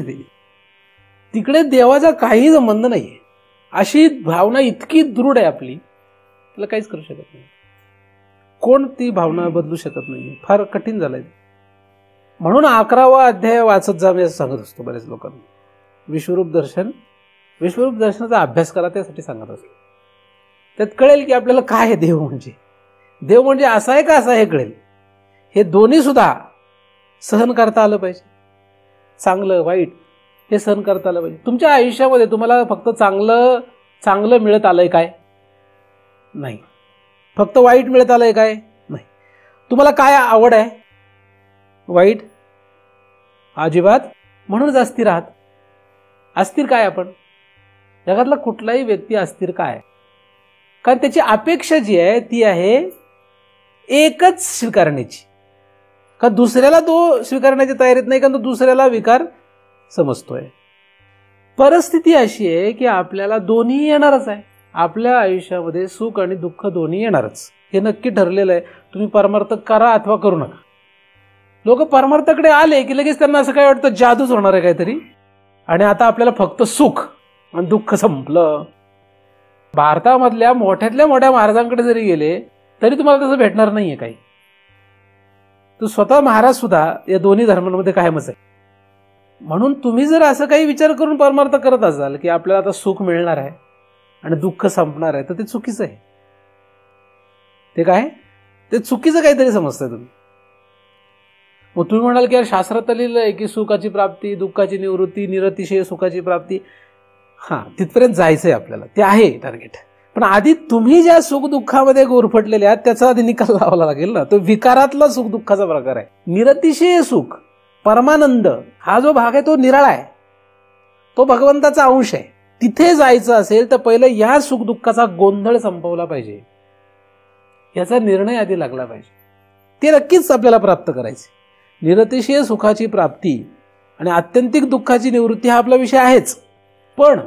तिकडे देवाचा काही संबंध नाहीये. अशी भावना इतकी दृढ आहे आपली, त्याला काहीच करू शकत नाही. कोण ती भावना बदलू शकत नाही. फार कठीण झालंय. म्हणून 11वा अध्याय वाचत जा मी असं सांगत असतो बऱ्याच लोकांना. विश्वरूप दर्शनाचा अभ्यास करा त्यासाठी सांगत असतो. त्यात कळेल की आपल्याला काय आहे देव म्हणजे असा आहे का असा हे कळेल. हे दोन्ही सुद्धा सहन करता आलं पाहिजे. चांगलं वाईट हे सहन करता आलं पाहिजे. तुमच्या आयुष्यामध्ये तुम्हाला फक्त चांगलं मिळत आलंय काय? नाही. फक्त वाईट मिळत आलंय काय? नाही. तुम्हाला काय आवड आहे? वाईट अजिबात. म्हणूनच अस्थिर आहात. अस्थिर काय? आपण जगातला कुठलाही व्यक्ती अस्थिर काय? कारण त्याची अपेक्षा जी आहे ती आहे एकच स्वीकारण्याची. का दुसऱ्याला तो स्वीकारण्याची तयारीत नाही, कारण तो दुसऱ्याला विकार समजतोय. परिस्थिती अशी आहे की आपल्याला दोन्ही येणारच आहे. आपल्या आयुष्यामध्ये सुख आणि दुःख दोन्ही येणारच. हे नक्की ठरलेलं आहे. तुम्ही परमार्थ करा अथवा करू नका. लोक परमार्थाकडे आले की लगेच त्यांना असं काय वाटतं जादूच होणार आहे काहीतरी, आणि आता आपल्याला फक्त सुख आणि दुःख संपलं. भारतामधल्या मोठ्यातल्या मोठ्या महाराजांकडे जरी गेले तरी तुम्हाला तसं भेटणार नाहीये काही. तो स्वतः महाराज सुद्धा या दोन्ही धर्मांमध्ये कायमच आहे. म्हणून तुम्ही जर असं काही विचार करून परमार्थ करत असाल की आपल्याला आता सुख मिळणार आहे आणि दुःख संपणार आहे, तर ते चुकीचं आहे. ते काय? ते चुकीचं काहीतरी समजताय तुम्ही. मग तुम्ही म्हणाल की शास्त्रात लिहिलंय की सुखाची प्राप्ती, दुःखाची निवृत्ती, निरतिशय सुखाची प्राप्ती. तिथपर्यंत जायचंय आपल्याला, ते आहे टार्गेट. पण आधी तुम्ही ज्या सुख दुःखामध्ये गुरफटलेले आहात त्याचा आधी निकाल लावावा लागेल ना. तो विकारातला सुख दुःखाचा प्रकार आहे. निरतिशय सुख, परमानंद हा जो भाग आहे तो निराळा आहे. तो भगवंताचा अंश आहे. तिथे जायचं असेल तर पहिलं या सुख दुःखाचा गोंधळ संपवला पाहिजे. याचा निर्णय आधी लागला पाहिजे. ते नक्कीच आपल्याला प्राप्त करायचे. निरतिशय सुखाची प्राप्ती आणि आत्यंतिक दुःखाची निवृत्ती हा आपला विषय आहेच. पण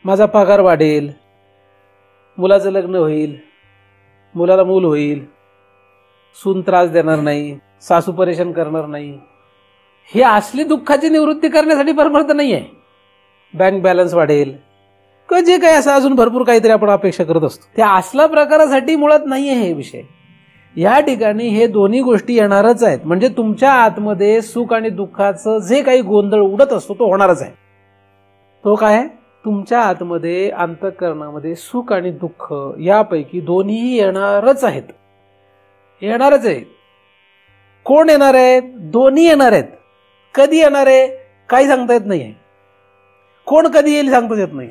माझा पगार वाढेल, मुलाचं लग्न होईल, मुलाला मूल होईल, सून त्रास देणार नाही, सासू परेशान करणार नाही, हे असली दुःखाची निवृत्ती करण्यासाठी परमार्थ नाही आहे. बँक बॅलन्स वाढेल किंवा जे काही असं अजून भरपूर काहीतरी आपण अपेक्षा करत असतो, त्या असल्या प्रकारासाठी मुळात नाही आहे हे विषय. या ठिकाणी हे दोन्ही गोष्टी येणारच आहेत. म्हणजे तुमच्या आतमध्ये सुख आणि दुःखाचं जे काही गोंधळ उडत असतो तो होणारच आहे. तो काय? तुमच्या आतमध्ये अंतःकरणामध्ये सुख आणि दुःख यापैकी दोन्ही येणारच आहेत. येणारच आहेत. कोण येणार आहेत? दोन्ही येणार आहेत. कधी येणार आहे काही सांगता येत नाही. कोण कधी येईल सांगताच येत नाही.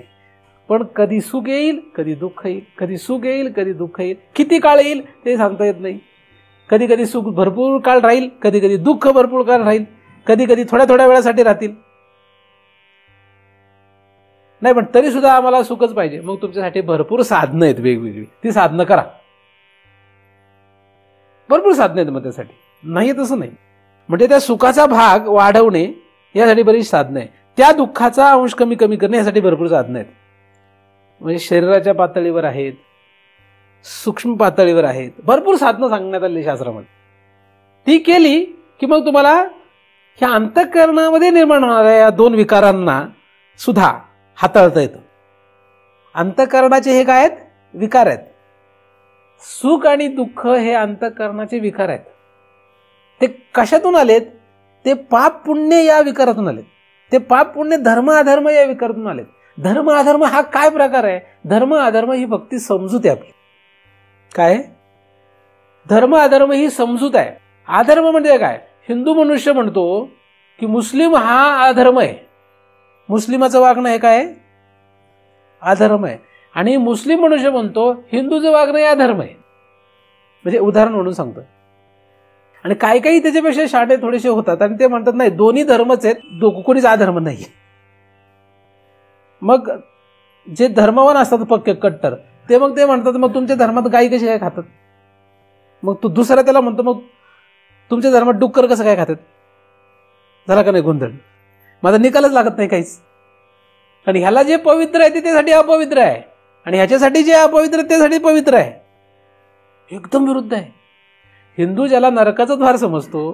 पण कधी सुख येईल कधी दुःख येईल, कधी सुख येईल कधी दुःख येईल, किती काळ येईल ते सांगता येत नाही. कधी कधी सुख भरपूर काळ राहील, कधी कधी दुःख भरपूर काळ राहील, कधी कधी थोड्या थोड्या वेळासाठी राहतील. नाही पण तरी सुद्धा आम्हाला सुखच पाहिजे. मग तुमच्यासाठी भरपूर साधनं आहेत वेगवेगळी, ती साधनं करा. भरपूर साधनं आहेत मग त्यासाठी, नाही तसं नाही. म्हणजे त्या सुखाचा भाग वाढवणे यासाठी बरीच साधनं आहे. त्या दुःखाचा अंश कमी कमी करणे यासाठी भरपूर साधनं आहेत. म्हणजे शरीराच्या पातळीवर आहेत, सूक्ष्म पातळीवर आहेत, भरपूर साधनं सांगण्यात आली शास्त्रामध्ये. ती केली की मग तुम्हाला ह्या अंतःकरणामध्ये निर्माण होणाऱ्या या दोन विकारांना सुद्धा हाताळता येतं. अंतःकरणाचे हे काय आहेत? विकार आहेत. सुख आणि दुःख हे अंतःकरणाचे विकार आहेत. ते कशातून आलेत? ते पाप पुण्य या विकारातून आलेत. ते पाप पुण्य धर्म अधर्म या विकारातून आलेत. धर्म अधर्म हा काय प्रकार आहे? धर्म अधर्म ही फक्त समजूत आहे आपली. काय? धर्म अधर्म ही समजूत आहे. अधर्म म्हणजे काय? हिंदू मनुष्य म्हणतो की मुस्लिम हा अधर्म आहे. मुस्लिमाचं वागणं हे काय? अधर्म आहे. आणि मुस्लिम मनुष्य म्हणतो हिंदूचं वागणं हे अधर्म आहे. म्हणजे उदाहरण म्हणून सांगतो. आणि काही काही त्याच्यापेक्षा शाटे थोडेसे होतात आणि ते म्हणतात नाही दोन्ही धर्मच आहेत, कोणीच अधर्म नाही. मग जे धर्मवान असतात पक्के कट्टर ते म्हणतात मग तुमच्या धर्मात गाई कशी काय खातात? मग तू दुसरा त्याला म्हणतो मग तुमच्या धर्मात डुक्कर कसं काय खातात? झाला का नाही गोंधळ? माझा निकालच लागत नाही काहीच. आणि ह्याला जे पवित्र आहे ते त्यासाठी अपवित्र आहे, आणि ह्याच्यासाठी जे अपवित्र आहे त्यासाठी पवित्र आहे. एकदम विरुद्ध आहे. हिंदू ज्याला नरकाचं द्वार समजतो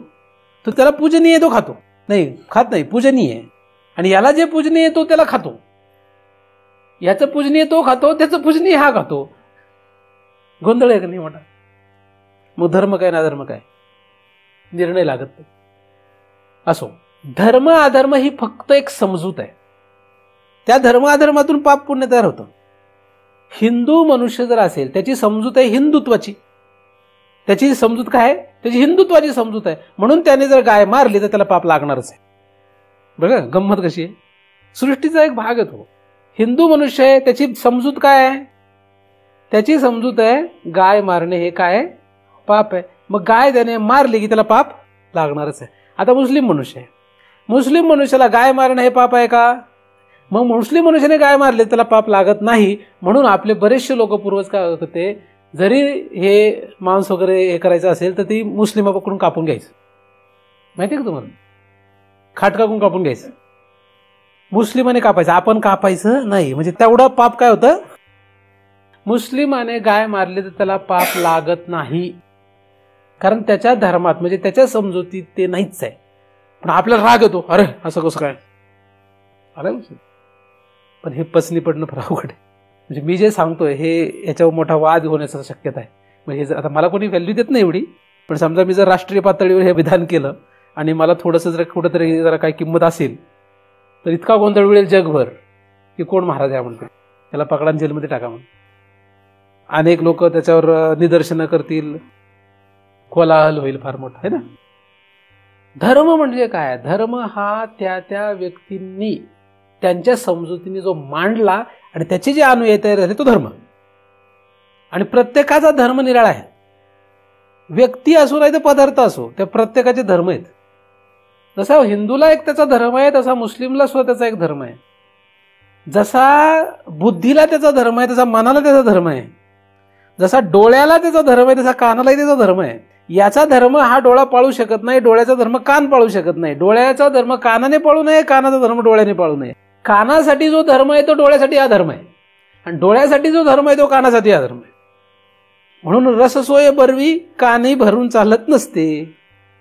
तो त्याला पूजनीय तो खातो, नाही खात नाही, पूजनीय. आणि याला जे पूजनीय तो त्याला खातो. याचं पूजनीय तो खातो, त्याचं पूजनीय हा खातो. गोंधळ आहे का नाही मोठा? मग धर्म काय ना धर्म काय निर्णय लागत नाही. असो, धर्म अधर्म ही फक्त एक समजूत आहे. त्या धर्म अधर्मातून पाप पुण्य तयार होतं. हिंदू मनुष्य जर असेल त्याची समजूत आहे हिंदुत्वाची. त्याची समजूत काय? त्याची हिंदुत्वाची समजूत आहे. म्हणून त्याने जर गाय मारली तर त्याला पाप लागणारच आहे. बघा गंमत कशी आहे. सृष्टीचा एक भाग आहे तो. हिंदू मनुष्य आहे त्याची समजूत काय आहे? त्याची समजूत आहे गाय मारणे हे काय? पाप आहे. मग गाय त्याने मारली की त्याला पाप लागणारच आहे. आता मुस्लिम मनुष्य आहे, मुस्लिम मनुष्याला गाय मारणं हे पाप आहे का? मग मुस्लिम मनुष्याने गाय मारले त्याला पाप लागत नाही. म्हणून आपले बरेचसे लोक पूर्वज काय होते, जरी हे मांस वगैरे हे करायचं असेल तर ती मुस्लिमाकडून कापून घ्यायचं. माहिती आहे का तुम्हाला? खाटकाकून कापून घ्यायचं, मुस्लिमाने कापायचं, आपण कापायचं नाही. म्हणजे तेवढं पाप काय होतं? मुस्लिमाने गाय मारली तर त्याला पाप लागत नाही, कारण त्याच्या धर्मात म्हणजे त्याच्या समजुतीत ते नाहीच आहे. पण आपल्याला राग येतो, अरे असं कसं काय आलं. पण हे पचनी पडणं फार अवघड आहे. म्हणजे मी जे सांगतोय हे याच्यावर मोठा वाद होण्याची शक्यता आहे. म्हणजे जर आता मला कोणी व्हॅल्यू देत नाही एवढी, पण समजा मी जर राष्ट्रीय पातळीवर हे विधान केलं आणि मला थोडंसं जर कुठंतरी जरा काही किंमत असेल तर इतका गोंधळ मिळेल जगभर की कोण महाराज आहे म्हणतो, त्याला पकडा जेलमध्ये टाका म्हणून. अनेक लोक त्याच्यावर निदर्शनं करतील, कोलाहल होईल फार मोठा आहे ना. धर्म म्हणजे काय? धर्म हा त्या त्या व्यक्तींनी त्यांच्या समजुतीने जो मांडला आणि त्याचे जे अनुयायी तयार झाले तो धर्म. आणि प्रत्येकाचा धर्म निराळा आहे. व्यक्ती असो नाही तर पदार्थ असो, त्या प्रत्येकाचे धर्म आहेत. जसा हिंदूला एक त्याचा धर्म आहे तसा मुस्लिमला सुद्धा त्याचा एक धर्म आहे. जसा बुद्धीला त्याचा धर्म आहे तसा मनाला त्याचा धर्म आहे. जसा डोळ्याला त्याचा धर्म आहे तसा कानालाही त्याचा धर्म आहे. याचा धर्म हा डोळा पाळू शकत नाही, डोळ्याचा धर्म कान पाळू शकत नाही. डोळ्याचा धर्म कानाने पाळू नये, कानाचा धर्म डोळ्याने पाळू नये. कानासाठी जो धर्म आहे तो डोळ्यासाठी अधर्म आहे, आणि डोळ्यासाठी जो धर्म आहे तो कानासाठी अधर्म आहे. म्हणून रससोय बरवी कानही भरून चालत नसते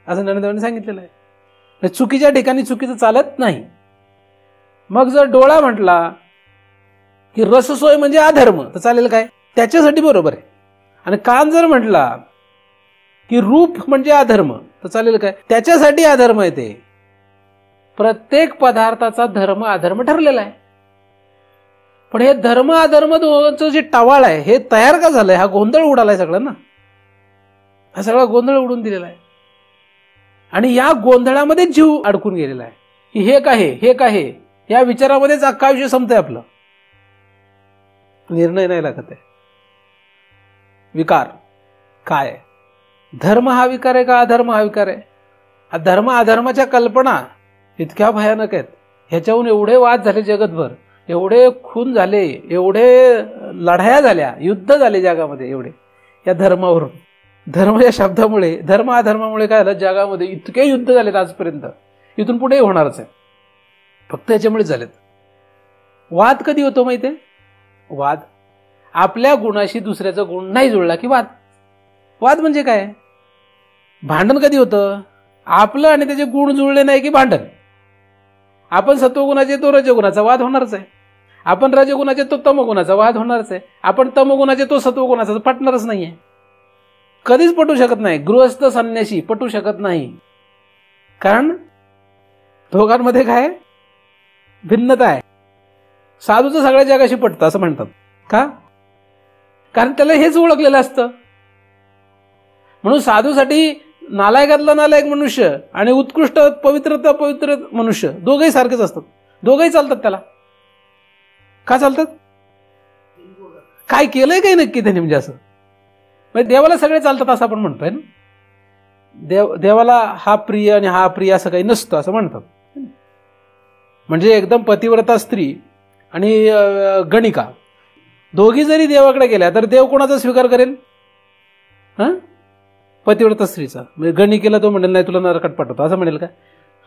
असं ज्ञानदेवांनी सांगितलेलं आहे. चुकीच्या ठिकाणी चुकीचं चालत नाही. मग जर डोळा म्हटला की रससोय म्हणजे अधर्म तर चालेल काय? त्याच्यासाठी बरोबर आहे. आणि कान जर म्हटला की रूप म्हणजे अधर्म तर चालेल काय? त्याच्यासाठी अधर्म आहे. ते प्रत्येक पदार्थाचा धर्म अधर्म ठरलेला आहे. पण हे धर्म अधर्म दोनचं जे टवाळ आहे हे तयार का झालंय? हा गोंधळ उडालाय सगळं ना. हा सगळा गोंधळ उडून दिलेला आहे. आणि या गोंधळामध्ये जीव अडकून गेलेला आहे की हे काय हे काय, या विचारामध्येच अख्खा आयुष्य संपतंय आपलं. निर्णय नाही लागत आहे. विकार काय? धर्म हा विकार आहे का अधर्म हा विकार आहे? धर्म अधर्माच्या कल्पना इतक्या भयानक आहेत, ह्याच्याहून एवढे वाद झाले जगतभर, एवढे खून झाले, एवढे लढाया झाल्या, युद्ध झाले जगामध्ये एवढे या धर्मावरून. धर्म या शब्दामुळे, धर्म अधर्मामुळे काय झालं, जगामध्ये इतके युद्ध झालेत आजपर्यंत, इथून पुढे होणारच आहे, फक्त याच्यामुळे झालेत. वाद कधी होतो माहितीये? वाद आपल्या गुणाशी दुसऱ्याचा गुण नाही जुळला की वाद. वाद म्हणजे काय? भांडण कधी होतं? आपलं आणि त्याचे गुण जुळले नाही की भांडण. आपण सत्वगुणाचे तो रजगुणाचा वाद होणारच आहे, आपण रजगुणाचे तो तमगुणाचा वाद होणारच आहे, आपण तमगुणाचे तो सत्वगुणाचा पटणारच नाहीये, कधीच पटू शकत नाही. गृहस्थ संन्यासी पटू शकत नाही, कारण दोघांमध्ये काय भिन्नता आहे. साधूचं सगळ्या जगाशी पटतं असं म्हणतात का? कारण त्याला हेच ओळखलेलं असतं. म्हणून साधूसाठी नालायकातला नालायक मनुष्य आणि उत्कृष्ट पवित्र मनुष्य दोघंही सारखेच असतात, दोघंही चालतात त्याला. का चालतात? काय केलंय काही नक्की त्यांनी, म्हणजे असं म्हणजे देवाला सगळे चालतात असं आपण म्हणतोय ना. देवाला हा प्रिय आणि हा प्रिय असं काही नसतं असं म्हणतात. म्हणजे एकदम पतिव्रता स्त्री आणि गणिका दोघी जरी देवाकडे गेल्या तर देव कोणाचा स्वीकार करेल? पतिव्रता स्त्रीचा. म्हणजे गणिकेला तो म्हणेल नाही तुला नरकात पाठवतो असं म्हणेल का?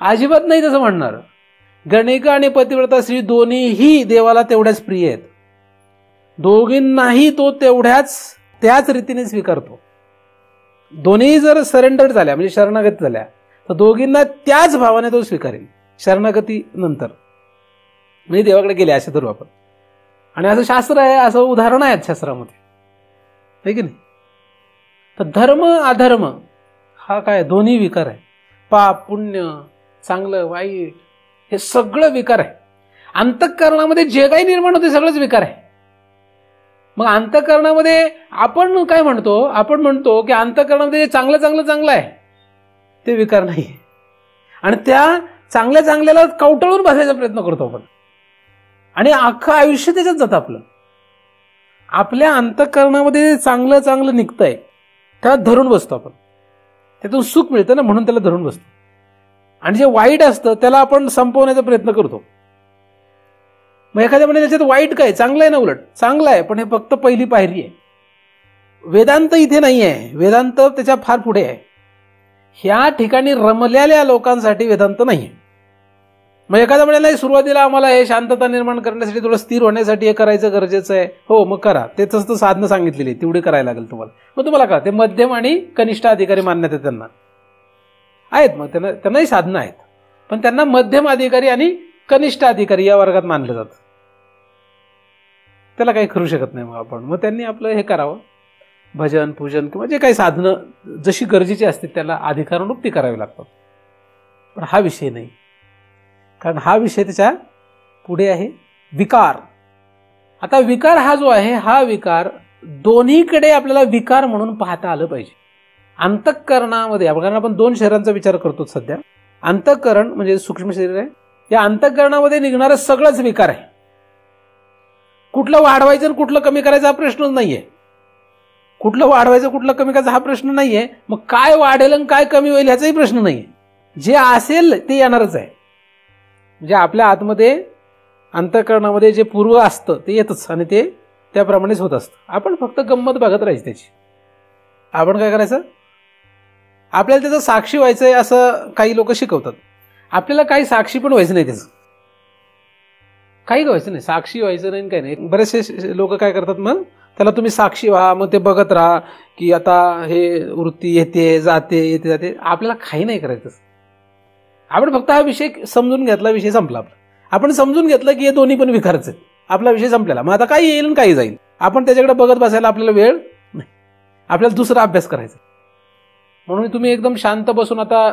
अजिबात नाही तसं म्हणणार. गणिका आणि पतिव्रता स्त्री दोन्हीही देवाला तेवढ्याच प्रिय आहेत, दोघींनाही तो त्याच रीतीने स्वीकारतो. दोन्ही जर सरेंडर झाल्या म्हणजे शरणागत झाल्या तर दोघींना त्याच भावाने तो स्वीकारेल शरणागती नंतर, म्हणजे देवाकडे गेले असे धरू आपण. आणि असं शास्त्र आहे, असं उदाहरण आहेत शास्त्रामध्ये, आहे की नाही? तर धर्म अधर्म हा काय दोन्ही विकार आहे. पाप पुण्य, चांगलं वाईट, हे सगळं विकार आहे. अंतःकरणामध्ये जे काही निर्माण होते सगळंच विकार आहे. मग अंतःकरणामध्ये आपण काय म्हणतो? आपण म्हणतो की अंतःकरणामध्ये चांगलं चांगलं चांगलं आहे ते विकार नाही, आणि त्या चांगल्या चांगल्याला कवटाळून बसायचा प्रयत्न करतो आपण, आणि अख्खं आयुष्य त्याच्यात जातं आपलं. आपल्या अंतःकरणामध्ये चांगलं चांगलं निघतंय त्याला धरून बसतो आपण, त्यातून सुख मिळतं ना म्हणून त्याला धरून बसतो. आणि जे वाईट असतं त्याला आपण संपवण्याचा प्रयत्न करतो. मग एखाद्या म्हणजे त्याच्यात वाईट काय, चांगलं आहे ना, उलट चांगलं आहे, पण हे फक्त पहिली पायरी आहे. वेदांत इथे नाही आहे, वेदांत त्याच्या फार पुढे आहे. ह्या ठिकाणी रमलेल्या लोकांसाठी वेदांत नाही आहे. मग एखादा म्हणाला सुरुवातीला आम्हाला हे शांतता निर्माण करण्यासाठी, थोडं स्थिर होण्यासाठी हे करायचं गरजेचं आहे, हो मग करा, तेच तर साधनं सांगितलेली तेवढी करायला लागेल तुम्हाला. मग तुम्हाला का ते मध्यम आणि कनिष्ठ अधिकारी मान्यता त्यांना आहेत, मग त्यांनाही साधनं आहेत, पण त्यांना मध्यम अधिकारी आणि कनिष्ठ अधिकारी या वर्गात मानलं जातं. त्याला काही करू शकत नाही मग आपण. मग त्यांनी आपलं हे करावं, भजन पूजन किंवा जे काही साधनं जशी गरजेची असते त्याला अधिकारानुरूप ती करावी लागतात. पण हा विषय नाही, कारण हा विषय त्याच्या पुढे आहे विकार. आता विकार हा जो आहे, हा विकार दोन्हीकडे आपल्याला विकार म्हणून पाहता आलं पाहिजे. अंतःकरणामध्ये आपण दोन शरीरांचा विचार करतो सध्या. अंतःकरण म्हणजे सूक्ष्म शरीर आहे, या अंतःकरणामध्ये निघणारं सगळंच विकार आहे. कुठलं वाढवायचं आणि कुठलं कमी करायचा हा प्रश्नच नाहीये. कुठलं वाढवायचं कुठलं कमी करायचं हा प्रश्न नाहीये. मग काय वाढेल आणि काय कमी होईल ह्याचाही प्रश्न नाहीये. जे असेल ते येणारच आहे. म्हणजे आपल्या आतमध्ये अंतःकरणामध्ये जे पूर्व असतं ते येतच आणि ते त्याप्रमाणेच होत असतं. आपण फक्त गंमत बघत राहायची त्याची. आपण काय करायचं, आपल्याला त्याचं साक्षी व्हायचंय असं काही लोक शिकवतात. आपल्याला काही साक्षी पण व्हायचं नाही, त्याचं काही व्हायचं नाही, साक्षी व्हायचं नाही काही नाही. बरेचसे लोक काय करतात, मग त्याला तुम्ही साक्षी व्हा, मग ते बघत राहा की आता हे वृत्ती येते जाते येते जाते. आपल्याला काही नाही करायचं. आपण फक्त हा विषय समजून घेतला, विषय संपला आपला. आपण समजून घेतलं की हे दोन्ही पण विकारच आहेत, आपला विषय संपलेला. मग आता काही येईल आणि काही जाईल, आपण त्याच्याकडे बघत बसायला आपल्याला वेळ नाही, आपल्याला दुसरा अभ्यास करायचा. म्हणून तुम्ही एकदम शांत बसून आता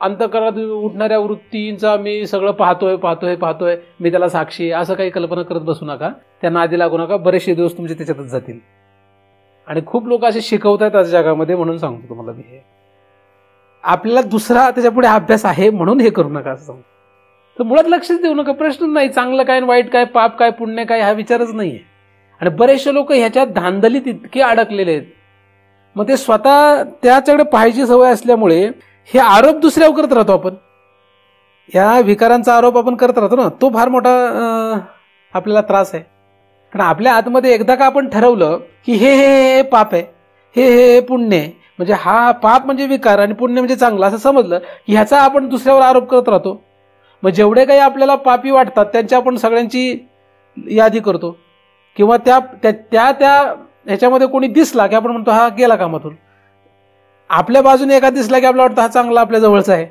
अंतःकरणात उठणाऱ्या वृत्तींचा मी सगळं पाहतोय, मी त्याला साक्षी आहे, असं काही कल्पना करत बसू नका, त्या नादी लागू नका. बरेचसे दिवस तुमचे त्याच्यातच जातील. आणि खूप लोक असे शिकवतात आज जगामध्ये, म्हणून सांगतो तुम्हाला मी हे. आपल्याला दुसरा त्याच्या पुढे अभ्यास आहे म्हणून हे करू नका असं सांगतो. तर मुळात लक्षच देऊ नका, प्रश्न नाही. चांगलं काय वाईट काय, पाप काय पुण्य काय, हा विचारच नाहीये. आणि बरेचसे लोक ह्याच्यात धांदलीत इतके अडकलेले आहेत. मग ते स्वतः त्याच्याकडे पाहायची सवय असल्यामुळे हे आरोप दुसऱ्यावर करत राहतो आपण. या विकारांचा आरोप आपण करत राहतो ना, तो फार मोठा आपल्याला त्रास आहे. कारण आपल्या आतमध्ये एकदा का आपण ठरवलं की हे हे हे पाप आहे, हे हे पुण्य आहे, म्हणजे हा पाप म्हणजे विकार आणि पुण्य म्हणजे चांगलं असं समजलं की ह्याचा आपण दुसऱ्यावर आरोप करत राहतो. मग जेवढे काही आपल्याला पापी वाटतात त्यांची आपण सगळ्यांची यादी करतो, किंवा त्या त्या त्या ह्याच्यामध्ये कोणी दिसला की आपण म्हणतो हा गेला कामातून. आपल्या बाजूने एका दिसला की आपल्याला वाटतं हा चांगला आपल्या जवळचा आहे.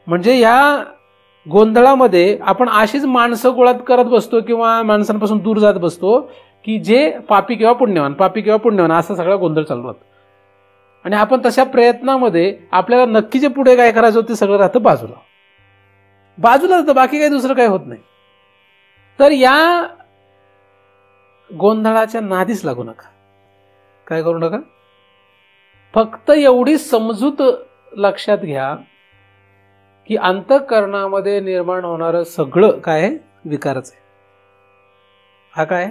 म्हणजे या गोंधळामध्ये आपण अशीच माणसं गोळात करत बसतो किंवा माणसांपासून दूर जात बसतो की जे पापी किंवा पुण्यवान, पापी किंवा पुण्यवान असा सगळा गोंधळ चालू राहतो. आणि आपण तशा प्रयत्नामध्ये आपल्याला नक्की जे पुढे काय करायचं होतं ते सगळं राहतं बाजूला जातं, बाकी काही दुसरं काही होत नाही. तर या गोंधळाच्या नादीच लागू नका. काय करू नका. फक्त एवढी समजूत लक्षात घ्या की अंतःकरणामध्ये निर्माण होणारं सगळं काय विकारच आहे. हा काय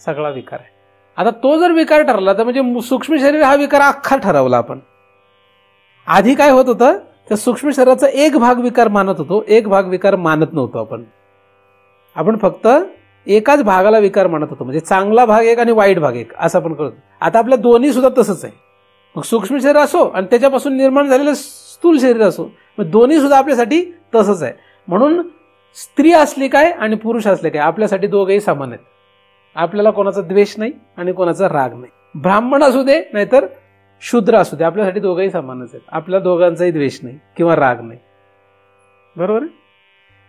सगळा विकार आहे. आता तो जर विकार ठरला तर म्हणजे सूक्ष्म शरीर हा विकार अख्खा ठरवला आपण. आधी काय होत होतं, त्या सूक्ष्म शरीराचा एक भाग विकार मानत होतो, एक भाग विकार मानत नव्हतो. आपण फक्त एकाच भागाला विकार मानत होतो, म्हणजे चांगला भाग एक आणि वाईट भाग एक असं आपण करतो. आता आपल्या दोन्ही सुद्धा तसंच आहे. मग सूक्ष्म शरीर असो आणि त्याच्यापासून निर्माण झालेलं स्थूल शरीर असो, मग दोन्ही सुद्धा आपल्यासाठी तसंच आहे. म्हणून स्त्री असली काय आणि पुरुष असले काय आपल्यासाठी दोघेही समान आहेत. आपल्याला कोणाचा द्वेष नाही आणि कोणाचा राग नाही. ब्राह्मण असू दे नाहीतर शूद्र असू दे, आपल्यासाठी दोघंही समानच आहेत. आपल्या दोघांचाही द्वेष नाही किंवा राग नाही. बरोबर आहे.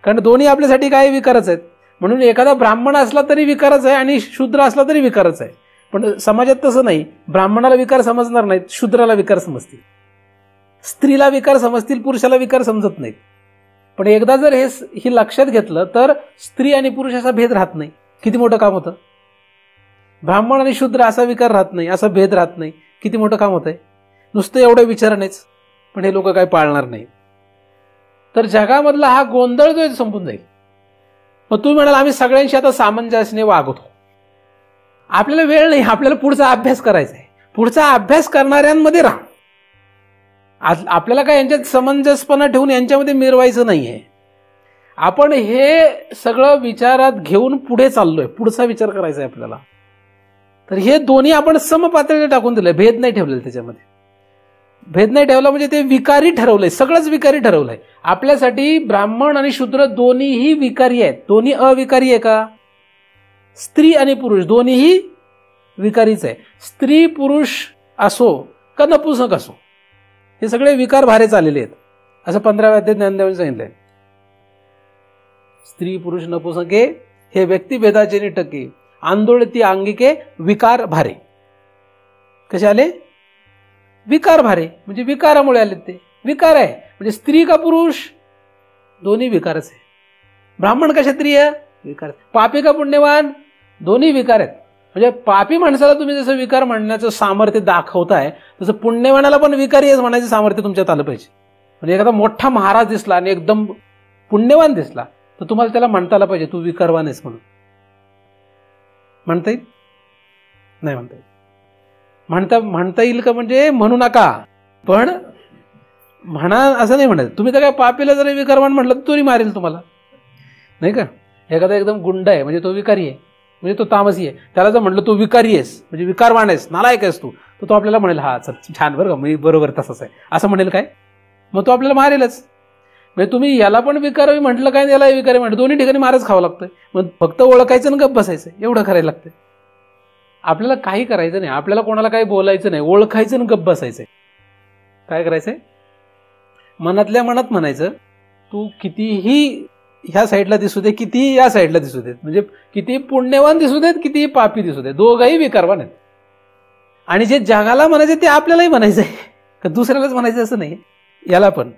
कारण दोन्ही आपल्यासाठी काय विकारच आहेत. म्हणून एखादा ब्राह्मण असला तरी विकारच आहे आणि शूद्र असला तरी विकारच आहे. पण समाजात तसं नाही. ब्राह्मणाला विकार समजणार नाहीत, शूद्राला विकार समजतील. स्त्रीला विकार समजतील, पुरुषाला विकार समजत नाहीत. पण एकदा जर हे लक्षात घेतलं तर स्त्री आणि पुरुष असा भेद राहत नाही. किती मोठं काम होतं. ब्राह्मण आणि शूद्र असा विकार राहत नाही, असा भेद राहत नाही. किती मोठं काम होतंय. नुसतं एवढं विचारणेच, पण हे लोक काय पाळणार नाही. तर जगामधला हा गोंधळ जो संपून जाईल. मग तुम्ही म्हणाल आम्ही सगळ्यांशी आता सामंजस्याने वागतो. आपल्याला वेळ नाही, आपल्याला पुढचा अभ्यास करायचा आहे. पुढचा अभ्यास करणाऱ्यांमध्ये राहा. आपल्याला काय यांच्यात समंजसपणा ठेवून यांच्यामध्ये मिरवायचं नाहीये. आपण हे सगळं विचारात घेऊन पुढे चाललोय, पुढचा विचार करायचा आहे आपल्याला. तर हे दोन्ही आपण समपातळीला टाकून दिलंय, भेद नाही ठेवलेला त्याच्यामध्ये. भेद नाही ठेवला म्हणजे ते विकारी ठरवलंय, सगळंच विकारी ठरवलंय. आपल्यासाठी ब्राह्मण आणि शूद्र दोन्हीही विकारी आहेत. दोन्ही अविकारी आहे का. स्त्री आणि पुरुष दोन्हीही विकारीच आहे. स्त्री पुरुष असो का नपुंसक असो, हे सगळे विकार भारे चाललेले आहेत. असं 15व्या अध्यायात ज्ञानदेवांनी सांगितलंय. स्त्री पुरुष नपुंसके हे व्यक्तिभेदाचे निटके, आंदोलती अंगिके विकार भारे. कसे आले. विकार भारे म्हणजे विकारामुळे आले. ते विकार आहे म्हणजे स्त्री का पुरुष दोन्ही विकारच आहे. ब्राह्मण का क्षत्रिय विकार. पापी का पुण्यवान दोन्ही विकार आहेत. म्हणजे पापी माणसाला तुम्ही जसं विकार म्हणण्याचं सामर्थ्य दाखवताय तसं पुण्यवानाला पण विकारी आहे म्हणायचं सामर्थ्य तुमच्यात आलं पाहिजे. म्हणजे एखादा मोठा महाराज दिसला आणि एकदम पुण्यवान दिसला तर तुम्हाला त्याला म्हणता आलं पाहिजे तू विकारवान आहेस म्हणून. म्हणता येईल. नाही म्हणता येईल. म्हणता येईल का म्हणजे म्हणू नका, पण म्हणा असं नाही म्हणत. तुम्ही तर काय पापीला जरी विकारवान म्हटलं तर तोही मारेल तुम्हाला, नाही का. एखादा एकदम गुंड आहे म्हणजे तो विकारी आहे, म्हणजे तो तामसी आहे. त्याला जर म्हटलं तू विकारी आहेस म्हणजे विकारवान आहेस, नालायक आहेस तू, तर तो आपल्याला म्हणेल हा चल छान बरं का, मी बरोबर तसंच आहे असं म्हणेल काय. मग तो आपल्याला मारेलच. म्हणजे तुम्ही याला पण विकारी म्हटलं काय, याला विकारी म्हटलं, दोन्ही ठिकाणी मारच खावं लागतंय. मग फक्त ओळखायचं आणि गप्प बसायचं एवढं करायला लागतं. आपल्याला काही करायचं नाही, आपल्याला कोणाला काही बोलायचं नाही, ओळखायचं आणि गप्प बसायचंय. काय करायचंय. मनातल्या मनात म्हणायचं तू कितीही ह्या साईडला दिसू दे, कितीही या साईडला दिसू देत, म्हणजे किती पुण्यवान दिसू देत, कितीही पापी दिसू देत, दोघंही विकारवान आहेत. आणि जे जगाला म्हणायचं ते आपल्यालाही म्हणायचं आहे का दुसऱ्यालाच म्हणायचं असं नाही. याला पण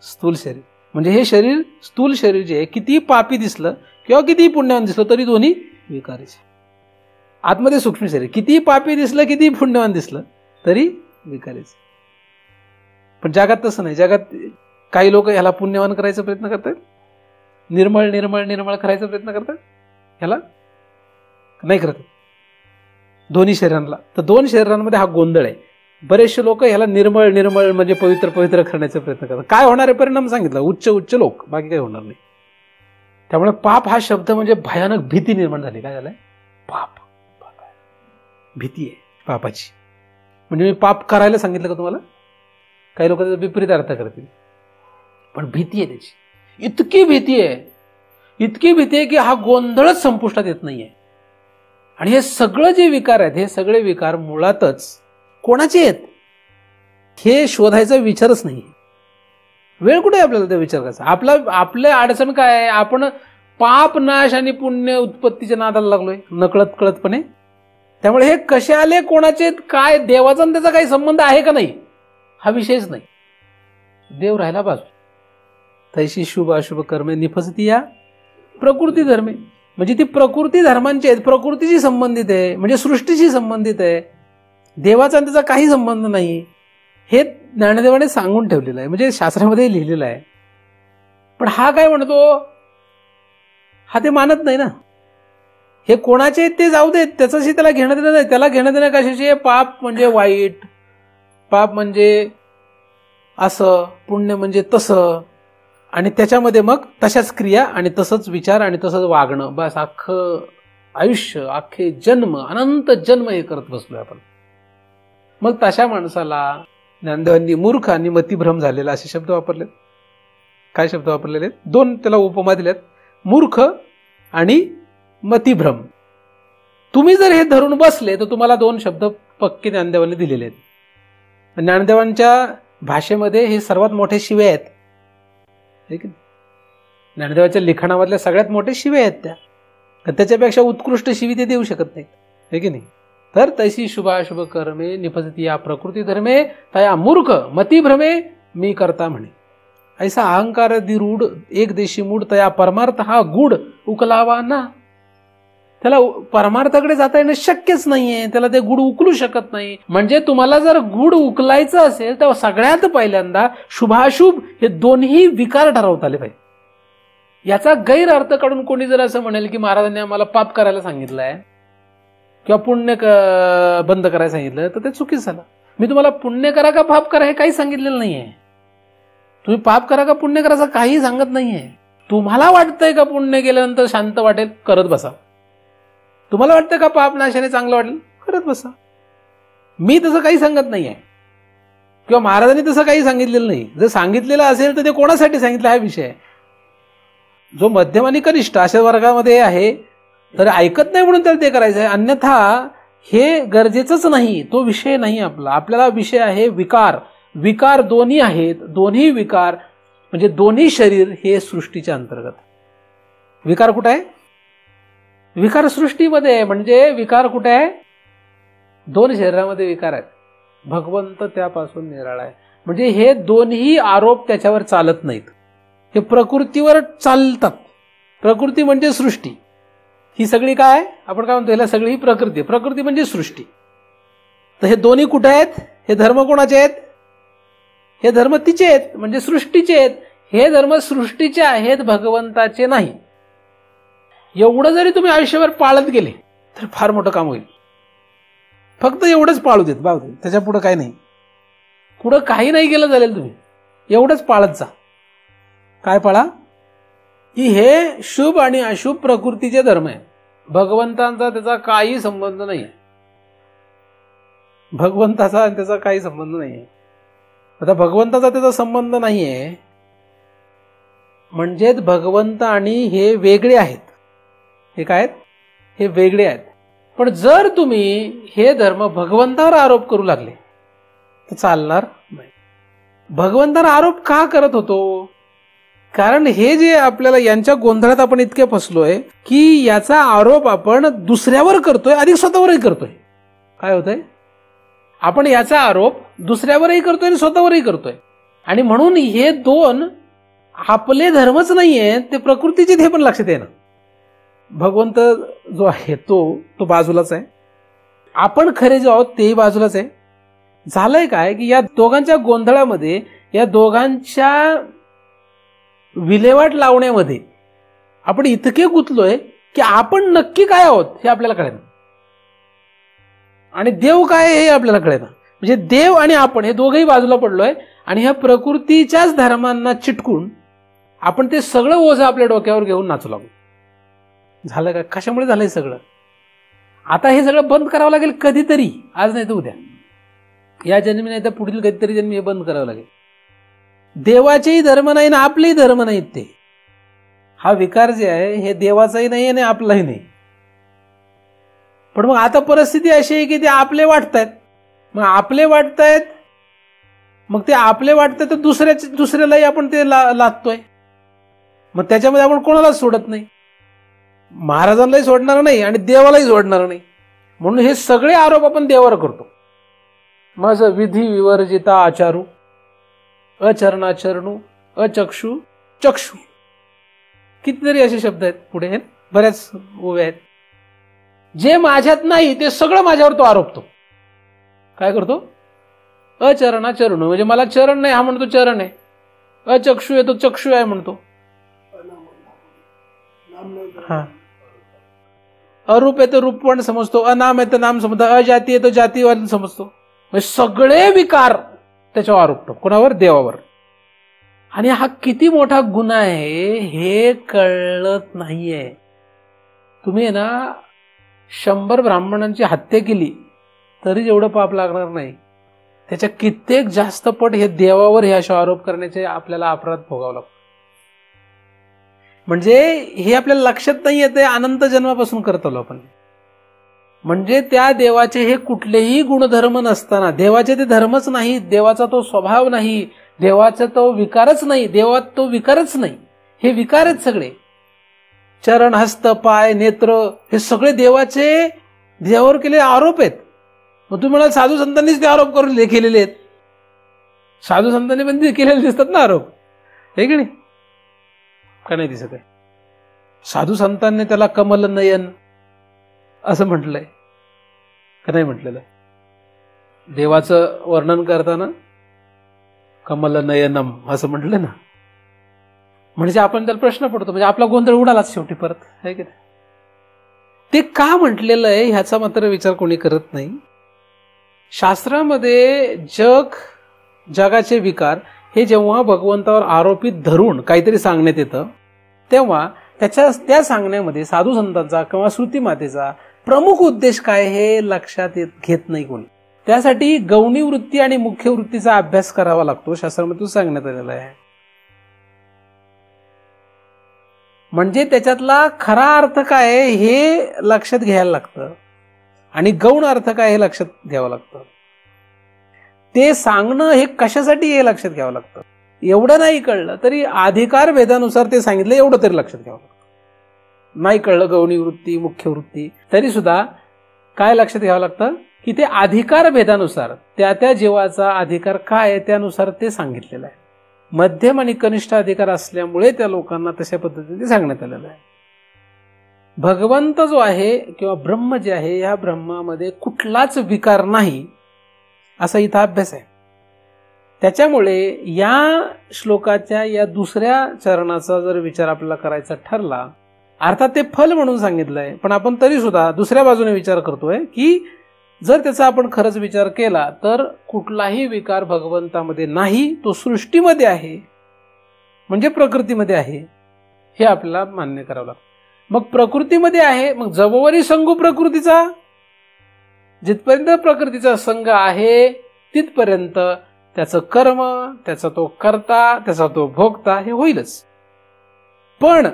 स्थूल शरीर म्हणजे हे शरीर स्थूल शरीर जे आहे कितीही पापी दिसलं किंवा कितीही पुण्यवान दिसलं तरी दोन्ही विकारीचे. आतमध्ये सूक्ष्म शरीर कितीही पापी दिसलं कितीही पुण्यवान दिसलं तरी विकारीचे. पण जगात तसं नाही. जगात काही लोक ह्याला पुण्यवान करायचा प्रयत्न करतात, निर्मळ निर्मळ निर्मळ करायचा प्रयत्न करतात, ह्याला नाही करत दोन्ही शरीरांना. तर दोन शरीरांमध्ये हा गोंधळ आहे. बरेचसे लोक ह्याला निर्मळ निर्मळ म्हणजे पवित्र पवित्र करण्याचा प्रयत्न करतात. काय होणारे परिणाम सांगितलं. उच्च उच्च लोक, बाकी काही होणार नाही. त्यामुळे पाप हा शब्द म्हणजे भयानक भीती निर्माण झाली. काय झालंय? पाप, भीती आहे पापाची. म्हणजे मी पाप करायला सांगितलं का तुम्हाला? काही लोक त्याचा विपरीत अर्थ करतील, पण भीती आहे त्याची. इतकी भीती आहे की हा गोंधळच संपुष्टात येत नाहीये. आणि हे सगळं जे विकार आहेत, हे सगळे विकार मुळातच कोणाचे आहेत हे शोधायचा विचारच नाही. वेळ कुठे आपल्याला ते विचार करायचा? आपल्या अडचण काय आहे? आपण पाप नाश आणि पुण्य उत्पत्तीच्या नादाला लागलोय नकळत कळतपणे. त्यामुळे हे कसे आले, कोणाचे, काय, देवाचा त्याचा काही संबंध आहे का नाही हा विषयच नाही. देव राहिला बाजू. तैशी शुभ अशुभ कर्मे निफसती या प्रकृती धर्मे. म्हणजे ती प्रकृती धर्मांची आहेत, प्रकृतीशी संबंधित आहे, म्हणजे सृष्टीशी संबंधित आहे. देवाचा त्याचा काही संबंध नाही. हे ज्ञानदेवाने सांगून ठेवलेलं आहे, म्हणजे शास्त्रामध्ये लिहिलेलं आहे. पण हा काय म्हणतो? हा ते मानत नाही ना. हे कोणाचे ते जाऊ देत, त्याच्याशी त्याला घेणं देणं नाही. त्याला घेणं देणं कशाशी? पाप म्हणजे वाईट, पाप म्हणजे असं, पुण्य म्हणजे तसं, आणि त्याच्यामध्ये मग तशाच क्रिया आणि तसंच विचार आणि तसंच वागणं. बस अख्खं आयुष्य, अख्खे जन्म, अनंत जन्म हे करत बसलोय आपण. मग तशा माणसाला ज्ञानदेवांनी मूर्ख आणि मतिभ्रम झालेला असे शब्द वापरलेत. काय शब्द वापरलेले? दोन त्याला उपमा दिल्यात, मूर्ख आणि मतिभ्रम. तुम्ही जर हे धरून बसले तर तुम्हाला दोन शब्द पक्के ज्ञानदेवांनी दिलेले आहेत. ज्ञानदेवांच्या भाषेमध्ये हे सर्वात मोठे शिवे आहेत. ज्ञानदेवाच्या लिखाणामधल्या सगळ्यात मोठे शिवे आहेत त्या. त्याच्यापेक्षा उत्कृष्ट शिवी ते देऊ शकत नाहीत, है की नाही? तर तैसी शुभाशुभ कर्मे निपजती या प्रकृती धर्मे तया मूर्ख मतिभ्रमे मी करता म्हणे. ऐसा अहंकार दिरूढ एक देशी मूढ तया परमार्थ हा गुढ उकलावा ना. त्याला परमार्थाकडे जाता येणं शक्यच नाहीये, त्याला ते गुढ उकलू शकत नाही. म्हणजे तुम्हाला जर गुढ उकलायचं असेल तर सगळ्यात पहिल्यांदा शुभाशुभ हे दोन्ही विकार ठरवता आले पाहिजे. याचा गैरअर्थ काढून कोणी जर असं म्हणेल की महाराजांनी आम्हाला पाप करायला सांगितलंय किंवा पुण्य बंद करायला सांगितलं, तर ते चुकीचं झालं. मी तुम्हाला पुण्य करा का पाप करा हे काही सांगितलेलं नाहीये. तुम्ही पाप करा का पुण्य करायचं काही सांगत नाहीये. तुम्हाला वाटतंय का पुण्य केल्यानंतर शांत वाटेल, करत बसा. तुम्हाला वाटतं का पाप नाशाने चांगलं वाटेल, करत बसा. मी तसं काही सांगत नाहीये किंवा महाराजांनी तसं काही सांगितलेलं नाही. जर सांगितलेलं असेल तर ते कोणासाठी सांगितलं हा विषय आहे. जो मध्यम आणि कनिष्ठ अशा वर्गामध्ये आहे तर ऐकत नाही म्हणून त्याला ते करायचं आहे. अन्यथा हे गरजेचंच नाही, तो विषय नाही आपला. आपल्याला विषय आहे विकार. विकार दोन्ही आहेत. दोन्ही विकार म्हणजे दोन्ही शरीर हे सृष्टीच्या अंतर्गत. विकार कुठे आहे? विकार सृष्टीमध्ये आहे. म्हणजे विकार कुठे आहे? दोन शरीरामध्ये विकार आहेत. भगवंत त्यापासून निराळा आहे. म्हणजे हे दोन्ही आरोप त्याच्यावर चालत नाहीत, हे प्रकृतीवर चालतात. प्रकृती म्हणजे सृष्टी. ही सगळी काय आपण काय म्हणतो, ह्याला सगळी ही प्रकृती. प्रकृती म्हणजे सृष्टी. तर हे दोन्ही कुठे आहेत? हे धर्म कोणाचे आहेत? हे धर्म तिचे आहेत, म्हणजे सृष्टीचे आहेत. हे धर्म सृष्टीचे आहेत, भगवंताचे नाही. एवढं जरी तुम्ही आयुष्यभर पाळत गेले तर फार मोठं काम होईल. फक्त एवढंच पाळू देत बाबा, त्याच्या पुढं काही नाही. पुढं काही नाही केलं चालेल, तुम्ही एवढंच पाळत जा. काय पाळा? की हे शुभ आणि अशुभ प्रकृतीचे धर्म आहे. भगवंतांचा त्याचा काही संबंध नाही. भगवंताचा त्याचा काही संबंध नाहीये. आता भगवंताचा त्याचा संबंध नाहीये म्हणजेच भगवंत आणि हे वेगळे आहेत. हे काय आहेत? हे वेगळे आहेत. पण जर तुम्ही हे धर्म भगवंतावर आरोप करू लागले तर चालणार नाही. भगवंतावर आरोप का करत होतो? कारण हे जे आपल्याला यांच्या गोंधळात आपण इतके फसलोय की याचा आरोप आपण दुसऱ्यावर करतोय, अधिक स्वतःवरही करतोय. काय होतंय? आपण याचा आरोप दुसऱ्यावरही करतोय आणि स्वतःवरही करतोय. आणि म्हणून हे दोन आपले धर्मच नाहीये, ते प्रकृतीचे. हे पण लक्षात येणं, भगवंत जो आहे तो बाजूलाच आहे, आपण खरे जो आहोत तेही बाजूलाच आहे. झालंय काय की या दोघांच्या गोंधळामध्ये, या दोघांच्या विल्हेवाट लावण्यामध्ये आपण इतके गुंतलोय की आपण नक्की काय आहोत हे आपल्याला कळेना, आणि देव काय हे आपल्याला कळेना. म्हणजे देव आणि आपण हे दोघंही बाजूला पडलोय आणि ह्या प्रकृतीच्याच धर्मांना चिटकून आपण ते सगळं ओझं आपल्या डोक्यावर घेऊन नाचू लागलो. झालं का? कशामुळे झालंय सगळं? आता हे सगळं बंद करावं लागेल कधीतरी, आज नाही तर उद्या, या जन्मी नाही तर पुढील कधीतरी जन्मी हे बंद करावं लागेल. देवाचेही धर्म नाही ना आपलेही धर्म नाहीत. ते हा विकार जे आहे हे देवाचाही नाही आणि आपलाही नाही. पण मग आता परिस्थिती अशी आहे की ते आपले वाटतायत. मग आपले वाटतायत, मग ते आपले वाटतायत तर दुसऱ्यालाही आपण ते लादतोय. मग त्याच्यामध्ये आपण कोणालाच सोडत नाही, महाराजांनाही सोडणार नाही आणि देवालाही सोडणार नाही. म्हणून हे सगळे आरोप आपण देवावर करतो. मग विधी विवर्जिता आचारू, अचरणाचरणू, अचक्षु चक्षु, कितीतरी असे शब्द आहेत पुढे, बऱ्याच उभे आहेत. जे माझ्यात नाही ते सगळं माझ्यावर तो आरोपतो. काय करतो? अचरणाचरणू म्हणजे मला चरण नाही, हा म्हणतो चरण आहे. अचक्षु आहे तो चक्षु आहे म्हणतो. हा, अरूप आहे तर रूपवण समजतो, अनाम आहे तर नाम समजतो, अजाती आहे तर जातीवान समजतो. म्हणजे सगळे विकार त्याच्यावर आरोपतो. कोणावर? देवावर. आणि हा किती मोठा गुन्हा आहे हे कळत नाहीये. तुम्ही ना 100 ब्राह्मणांची हत्या केली तरी एवढं पाप लागणार नाही, त्याच्या कित्येक जास्त पट हे देवावर हे असे आरोप करण्याचे आपल्याला अपराध भोगावा लागतो. म्हणजे हे आपल्याला लक्षात नाही येते, अनंत जन्मापासून करत आलो आपण. म्हणजे त्या देवाचे हे कुठलेही गुणधर्म नसताना, देवाचे ते धर्मच नाही, देवाचा तो स्वभाव नाही, देवाचा तो विकारच नाही, देवात तो विकारच नाही, हे विकार आहेत सगळे. चरण, हस्त, पाय, नेत्र हे सगळे देवाचे, देवावर केलेले आरोप आहेत. मग तुम्ही म्हणाल साधू संतांनीच ते आरोप करून केलेले आहेत. साधू संतांनी पण केलेले दिसतात ना आरोप, हे की नाही? का नाही दिसत आहे? साधू संतांनी त्याला कमल नयन असं म्हटलंय का नाही म्हटलेलं? देवाचं वर्णन करताना कमल नयनम असं म्हटलं ना. म्हणजे आपण त्याला प्रश्न पडतो, म्हणजे आपला गोंधळ उडालाच शेवटी परत, आहे की नाही? ते का म्हटलेलं आहे ह्याचा मात्र विचार कोणी करत नाही. शास्त्रामध्ये जगाचे विकार हे जेव्हा भगवंतावर आरोपित धरून काहीतरी सांगण्यात येतं, तेव्हा त्या सांगण्यामध्ये साधू संतांचा किंवा श्रुती मातेचा प्रमुख उद्देश काय हे लक्षात घेत नाही कोणी. त्यासाठी गौणी वृत्ती आणि मुख्य वृत्तीचा अभ्यास करावा लागतो, शास्त्रामध्ये सांगण्यात आलेला आहे. म्हणजे त्याच्यातला खरा अर्थ काय हे लक्षात घ्यायला लागतं आणि गौण अर्थ काय हे लक्षात घ्यावं लागतं. ते सांगणं हे कशासाठी हे लक्षात घ्यावं लागतं. एवढं नाही कळलं तरी अधिकार भेदानुसार ते सांगितलं एवढं तरी लक्षात घ्यावं लागतं. नाही कळलं गौणी वृत्ती मुख्य वृत्ती तरी सुद्धा काय लक्षात घ्यावं लागतं की ते अधिकार भेदानुसार त्या जीवाचा अधिकार काय आहे त्यानुसार ते सांगितलेलं आहे. मध्यम आणि कनिष्ठ अधिकार असल्यामुळे त्या लोकांना तशा पद्धतीने सांगण्यात आलेलं आहे. भगवंत जो आहे किंवा ब्रह्म जे आहे या ब्रह्मामध्ये कुठलाच विकार नाही असा इथं अभ्यास आहे. त्याच्यामुळे या श्लोकाच्या या दुसऱ्या चरणाचा जर विचार आपल्याला करायचा ठरला, अर्थात ते फल म्हणून सांगितलंय, पण आपण तरी सुद्धा दुसऱ्या बाजूने विचार करतोय की जर त्याचा आपण खरंच विचार केला तर कुठलाही विकार भगवंतामध्ये नाही, तो सृष्टीमध्ये आहे, म्हणजे प्रकृतीमध्ये आहे, हे आपल्याला मान्य करावं लागतं. मग प्रकृतीमध्ये आहे, मग जवळी संघ प्रकृतीचा, जिथपर्यंत प्रकृतीचा संघ आहे तिथपर्यंत त्याचं कर्म, त्याचा तो कर्ता, त्याचा तो भोगता हे होईलच. पण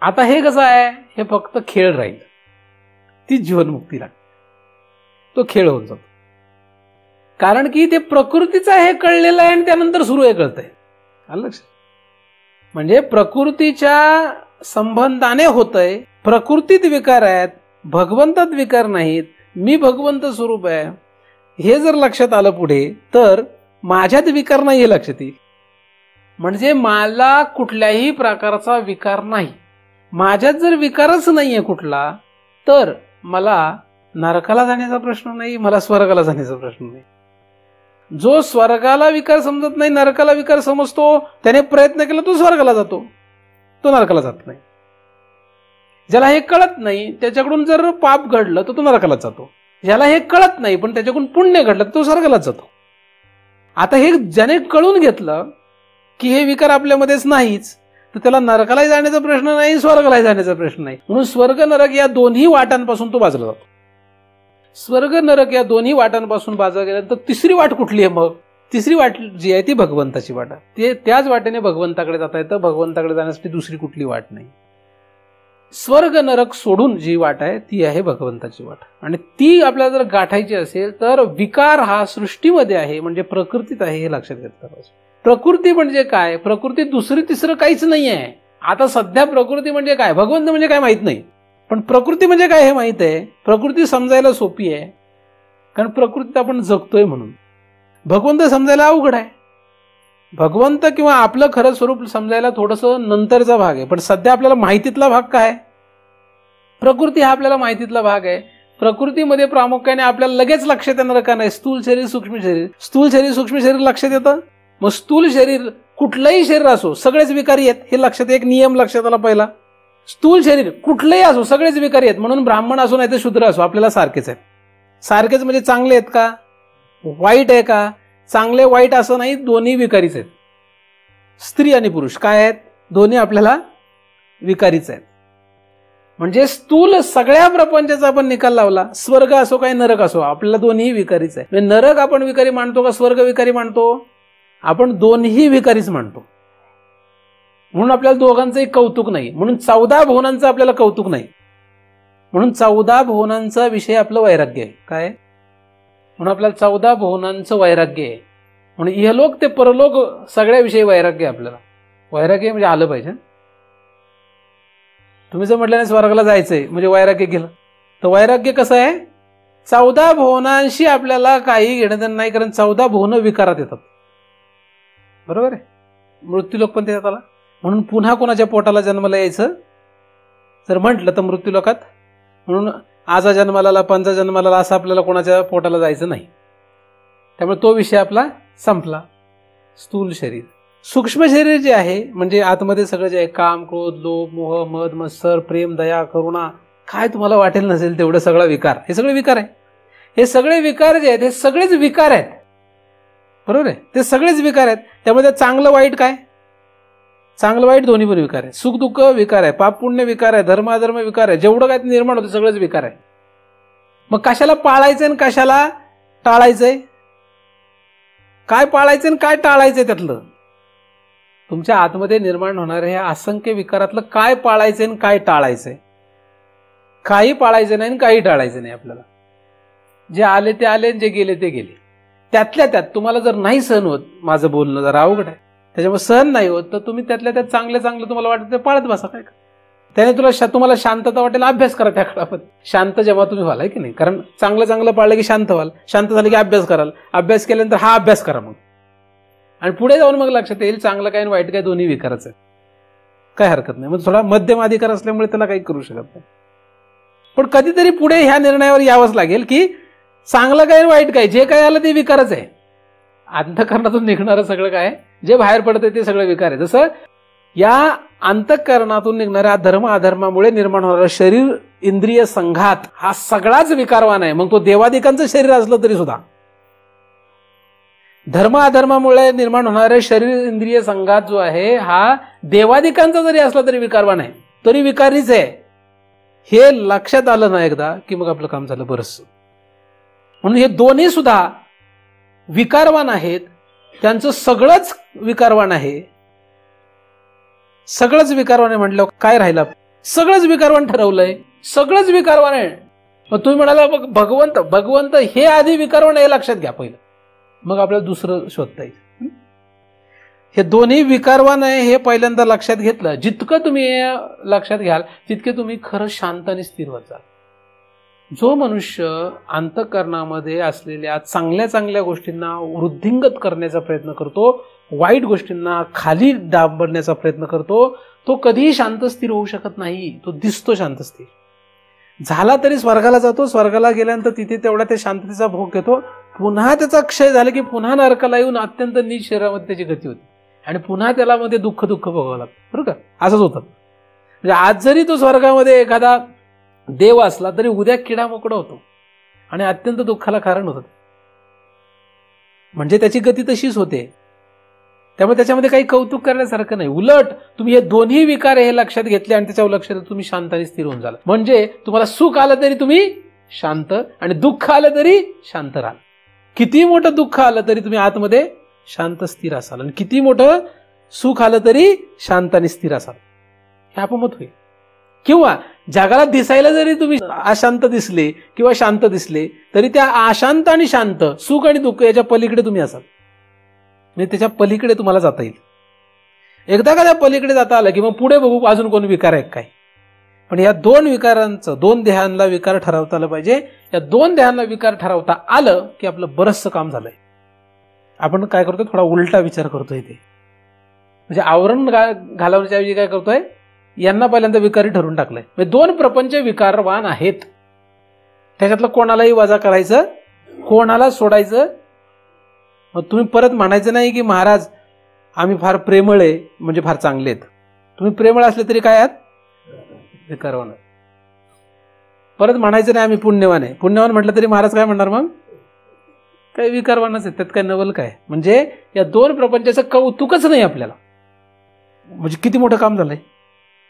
आता हे कसं आहे, हे फक्त खेळ राहील, ती जीवनमुक्ती लागते, तो खेळ होऊन जातो. कारण की ते प्रकृतीचं हे कळलेलं आहे आणि त्यानंतर सुरू हे कळतंय. आलं लक्षात? म्हणजे प्रकृतीच्या संबंधाने होतंय, प्रकृतीत विकार आहेत, भगवंतात विकार नाहीत, मी भगवंत स्वरूप आहे, हे जर लक्षात आलं पुढे तर माझ्यात विकार नाही हे लक्षात येईल. म्हणजे मला कुठल्याही प्रकारचा विकार नाही. माझ्यात जर विकारच नाहीये कुठला तर मला नरकाला जाण्याचा प्रश्न नाही, मला स्वर्गाला जाण्याचा प्रश्न नाही. जो स्वर्गाला विकार समजत नाही, नरकाला विकार समजतो, त्याने प्रयत्न केला तो स्वर्गाला जातो, तो नरकाला जात नाही. ज्याला हे कळत नाही त्याच्याकडून जर पाप घडलं तर तो नरकाला जातो. ज्याला हे कळत नाही पण त्याच्याकडून पुण्य घडलं तर तो स्वर्गाला जातो. आता हे ज्याने कळून घेतलं की हे विकार आपल्यामध्येच नाहीच, तर त्याला नरकालाही जाण्याचा प्रश्न नाही, स्वर्गालाही जाण्याचा प्रश्न नाही. म्हणून स्वर्ग नरक या दोन्ही वाटांपासून तो बाजला जातो. स्वर्ग नरक या दोन्ही वाटांपासून बाजला गेल्यानंतर तिसरी वाट कुठली आहे? मग तिसरी वाट जी आहे ती भगवंताची वाट आहे. ते त्याच वाटेने भगवंताकडे जाता येतं. भगवंताकडे जाण्यासाठी दुसरी कुठली वाट नाही. स्वर्ग नरक सोडून जी वाट आहे ती आहे भगवंताची वाट. आणि ती आपल्याला जर गाठायची असेल तर विकार हा सृष्टीमध्ये आहे, म्हणजे प्रकृतीत आहे, हे लक्षात घेतलं पाहिजे. प्रकृती म्हणजे काय? प्रकृती दुसरी तिसरं काहीच नाही आहे. आता सध्या प्रकृती म्हणजे काय, भगवंत म्हणजे काय माहित नाही, पण प्रकृती म्हणजे काय हे माहित आहे. प्रकृती समजायला सोपी आहे, कारण प्रकृतीत आपण जगतोय म्हणून. भगवंत समजायला अवघड आहे. भगवंत किंवा आपलं खरं स्वरूप समजायला थोडंसं नंतरचा भाग आहे, पण सध्या आपल्याला माहितीतला भाग काय? प्रकृती हा आपल्याला माहितीतला भाग आहे. प्रकृतीमध्ये प्रामुख्याने आपल्याला लगेच लक्षात येणार का नाही? स्थूल शरीर, सूक्ष्म शरीर. स्थूल शरीर, सूक्ष्म शरीर लक्षात येतं. मग स्थूल शरीर कुठलंही शरीर असो, सगळेच विकारी आहेत हे लक्षात. एक नियम लक्षात आला पहिला, स्थूल शरीर कुठलंही असो सगळेच विकारी आहेत. म्हणून ब्राह्मण असो नाही तर शूद्र असो आपल्याला सारखेच आहेत. सारखेच म्हणजे चांगले आहेत का, वाईट आहे का? चांगले वाईट असं नाही, दोन्ही विकारीच आहेत. स्त्री आणि पुरुष काय आहेत? दोन्ही आपल्याला विकारीच आहेत. म्हणजे स्थूल सगळ्या प्रपंचाचा आपण निकाल लावला, स्वर्ग असो काय नरक असो, आपल्याला दोन्ही विकारीच आहे. म्हणजे नरक आपण विकारी मानतो का स्वर्ग विकारी मानतो? आपण दोन्ही विकारीच मानतो. म्हणून आपल्याला दोघांचंही कौतुक नाही. म्हणून 14 भुवनांचं आपल्याला कौतुक नाही. म्हणून 14 भुवनांचा विषय आपलं वैराग्य आहे. काय? म्हणून आपल्याला 14 भुवनांचं वैराग्य आहे. म्हणून इहलोक ते परलोक सगळ्याविषयी वैराग्य आहे आपल्याला. वैराग्य म्हणजे आलं पाहिजे. तुम्ही जर म्हटलं नाही स्वर्गाला जायचंय म्हणजे वैराग्य केलं, तर वैराग्य कसं आहे? 14 भुवनांशी आपल्याला काही घेणं नाही, कारण 14 भुवन विकारात येतात. बरोबर आहे. मृत्यूलोक पण त्याच्यात आला. म्हणून पुन्हा कोणाच्या पोटाला जन्माला यायचं जर म्हटलं तर मृत्यूलोकात. म्हणून आजा जन्माला आला, पंचा जन्माला आला असं आपल्याला कोणाच्या पोटाला जायचं नाही. त्यामुळे तो विषय आपला संपला. स्थूल शरीर. सूक्ष्म शरीर जे आहे म्हणजे आतमध्ये सगळं जे आहे, काम, क्रोध, लोभ, मोह, मद, मत्सर, प्रेम, दया, करुणा, काय तुम्हाला वाटेल नसेल तेवढं सगळा विकार, हे सगळे विकार आहे. हे सगळे विकार जे आहेत हे सगळेच विकार आहेत. बरोबर आहे. ते सगळेच विकार आहेत. त्यामध्ये चांगलं वाईट काय? चांगलं वाईट दोन्ही पण विकार आहे. सुख दुःख विकार आहे, पाप पुण्य विकार आहे, धर्म अधर्म विकार आहे. जेवढं काय निर्माण होतं सगळंच विकार आहे. मग कशाला पाळायचंय आणि कशाला टाळायचंय? काय पाळायचं आणि काय टाळायचंय? त्यातलं तुमच्या आतमध्ये निर्माण होणाऱ्या ह्या असंख्य विकारातलं काय पाळायचंय आणि काय टाळायचंय? काही पाळायचं नाही आणि काही टाळायचं नाही. आपल्याला जे आले ते आले, जे गेले ते गेले. त्यातल्या त्यात तुम्हाला जर नाही सहन होत, माझं बोलणं जरा अवघड आहे, त्याच्यामुळे सहन नाही होत, तर तुम्ही त्यातल्या त्यात चांगलं चांगलं तुम्हाला वाटतं ते पाळत बसा. काय त्याने तुम्हाला शांतता वाटेल, अभ्यास करा त्या काळात. शांत जेव्हा तुम्ही व्हाल की नाही, कारण चांगलं चांगलं पाळलं की शांत व्हाल, शांत झालं की अभ्यास कराल, अभ्यास केल्यानंतर हा अभ्यास करा मग, आणि पुढे जाऊन मग लक्षात येईल चांगलं काय आणि वाईट काय दोन्ही विकारच आहे. काय हरकत नाही. मग थोडा मध्यम अधिकार असल्यामुळे त्याला काही करू शकत नाही. पण कधीतरी पुढे ह्या निर्णयावर यावंच लागेल की चांगलं काय आणि वाईट काय, जे काय आलं ते विकारच आहे. अंतःकरणातून निघणारं सगळं काय, जे बाहेर पडतं ते सगळं विकार आहे. जसं या अंतःकरणातून निघणाऱ्या धर्म अधर्मामुळे निर्माण होणारा शरीर इंद्रिय संघात हा सगळाच विकारवान आहे. मग तो देवादिकांचं शरीर असलं तरी सुद्धा धर्म अधर्मामुळे निर्माण होणारे शरीर इंद्रिय संघात जो आहे हा देवादिकांचा जरी असला तरी विकारवान आहे, तरी विकारीच आहे. हे लक्षात आलं ना एकदा की मग आपलं काम झालं बरंच. म्हणून हे दोन्ही सुद्धा विकारवान आहेत. त्यांचं सगळंच विकारवान आहे. सगळंच विकारवान आहे म्हटलं काय राहिलं? सगळंच विकारवान ठरवलंय, सगळंच विकारवान आहे. मग तुम्ही म्हणाला मग भगवंत हे आधी विकारवान आहे, लक्षात घ्या पहिलं, मग आपल्याला दुसरं शोधता येईल. हे दोन्ही विकारवान आहे हे पहिल्यांदा लक्षात घेतलं. जितकं तुम्ही लक्षात घ्याल तितके तुम्ही खरं शांत आणि स्थिर होत जाल. जो मनुष्य अंतःकरणामध्ये असलेल्या चांगल्या चांगल्या गोष्टींना वृद्धिंगत करण्याचा प्रयत्न करतो, वाईट गोष्टींना खाली दाबण्याचा प्रयत्न करतो, तो कधीही शांत स्थिर होऊ शकत नाही. तो दिसतो शांत स्थिर झाला तरी स्वर्गाला जातो, स्वर्गाला गेल्यानंतर तिथे तेवढा ते शांततेचा भोग घेतो. पुन्हा त्याचा क्षय झाला की पुन्हा नरकाला येऊन अत्यंत नीच शरीरामध्ये त्याची गती होती आणि पुन्हा त्याला मध्ये दुःख भोगावं लागतं. बरोबर का? असंच होतं. म्हणजे आज जरी तो स्वर्गामध्ये एखादा देव असला तरी उद्या किडा मोकडा होतो आणि अत्यंत दुःखाला कारण होतं. म्हणजे त्याची गती तशीच होते. त्यामुळे त्याच्यामध्ये काही कौतुक करण्यासारखं नाही. उलट तुम्ही हे दोन्ही विकार हे लक्षात घेतले आणि त्याच्यावर लक्ष दिलं, तुम्ही शांत आणि स्थिर होऊन झाला. म्हणजे तुम्हाला सुख आलं तरी तुम्ही शांत आणि दुःख आलं तरी शांत राहाल. किती मोठं दुःख आलं तरी तुम्ही आतमध्ये शांत स्थिर असाल आणि किती मोठं सुख आलं तरी शांत आणि स्थिर असाल. हे आपमत होईल. किंवा जगाला दिसायला जरी तुम्ही अशांत दिसले किंवा शांत दिसले तरी त्या अशांत आणि शांत, सुख आणि दुःख याच्या पलीकडे तुम्ही असाल. म्हणजे त्याच्या पलीकडे तुम्हाला जाता येईल. एकदा का त्या पलीकडे जाता आलं की मग पुढे बघू अजून कोण विकार आहे काय. पण या दोन विकारांचं, दोन देहांना विकार ठरवता आलं पाहिजे. या दोन देहांना विकार ठरवता आलं की आपलं बरंचसं काम झालंय. आपण काय करतोय, थोडा उलटा विचार करतोय. ते म्हणजे आवरण घालवण्याच्या ऐवजी काय करतोय, यांना पहिल्यांदा विकारी ठरवून टाकलंय. म्हणजे दोन प्रपंच विकारवान आहेत, त्याच्यातलं कोणालाही वजा करायचं, कोणाला सोडायचं. मग तुम्ही परत म्हणायचं नाही की महाराज आम्ही फार प्रेमळ आहे म्हणजे फार चांगले आहेत. तुम्ही प्रेमळ असले तरी काय आहात, विकारवान. परत म्हणायचं नाही आम्ही पुण्यवान आहे. पुण्यवान म्हटलं तरी महाराज काय म्हणणार, मग काही विकारवानच आहे, त्यात काय नवल काय. म्हणजे या दोन प्रपंचाचं कौतुकच नाही आपल्याला. म्हणजे किती मोठं काम झालंय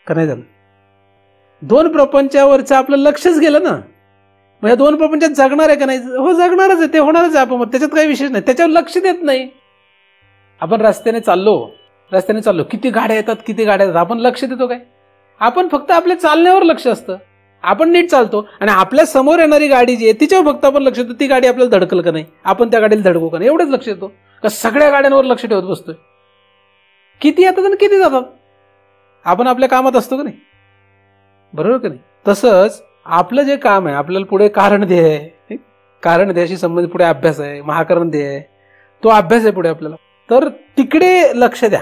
का नाही झालं. दोन प्रपंचावरचं आपलं लक्षच गेलं ना. मग या दोन प्रपंचात जगणार आहे का नाही, हो जगणारच आहे, ते होणारच आहे. आपण त्याच्यात काही विशेष नाही, त्याच्यावर लक्ष देत नाही. आपण रस्त्याने चाललो, किती गाड्या येतात, किती गाड्या येतात, आपण लक्ष देतो काय. आपण फक्त आपल्या चालण्यावर लक्ष असतं. आपण नीट चालतो आणि आपल्या समोर येणारी गाडी जी आहे तिच्यावर फक्त आपण लक्ष देतो. ती गाडी आपल्याला धडकल का नाही, आपण त्या गाडीला धडकू का नाही, एवढंच लक्ष देतो. का सगळ्या गाड्यांवर लक्ष ठेवत बसतोय. किती येतात आणि किती जातात, आपण आपल्या कामात असतो का नाही, बरोबर का नाही. तसंच आपलं जे काम आहे, आपल्याला पुढे कारण ध्येय आहे, कारण ध्येयाशी संबंधित पुढे अभ्यास आहे, महाकरण ध्येय आहे, तो अभ्यास आहे पुढे आपल्याला. तर तिकडे लक्ष द्या.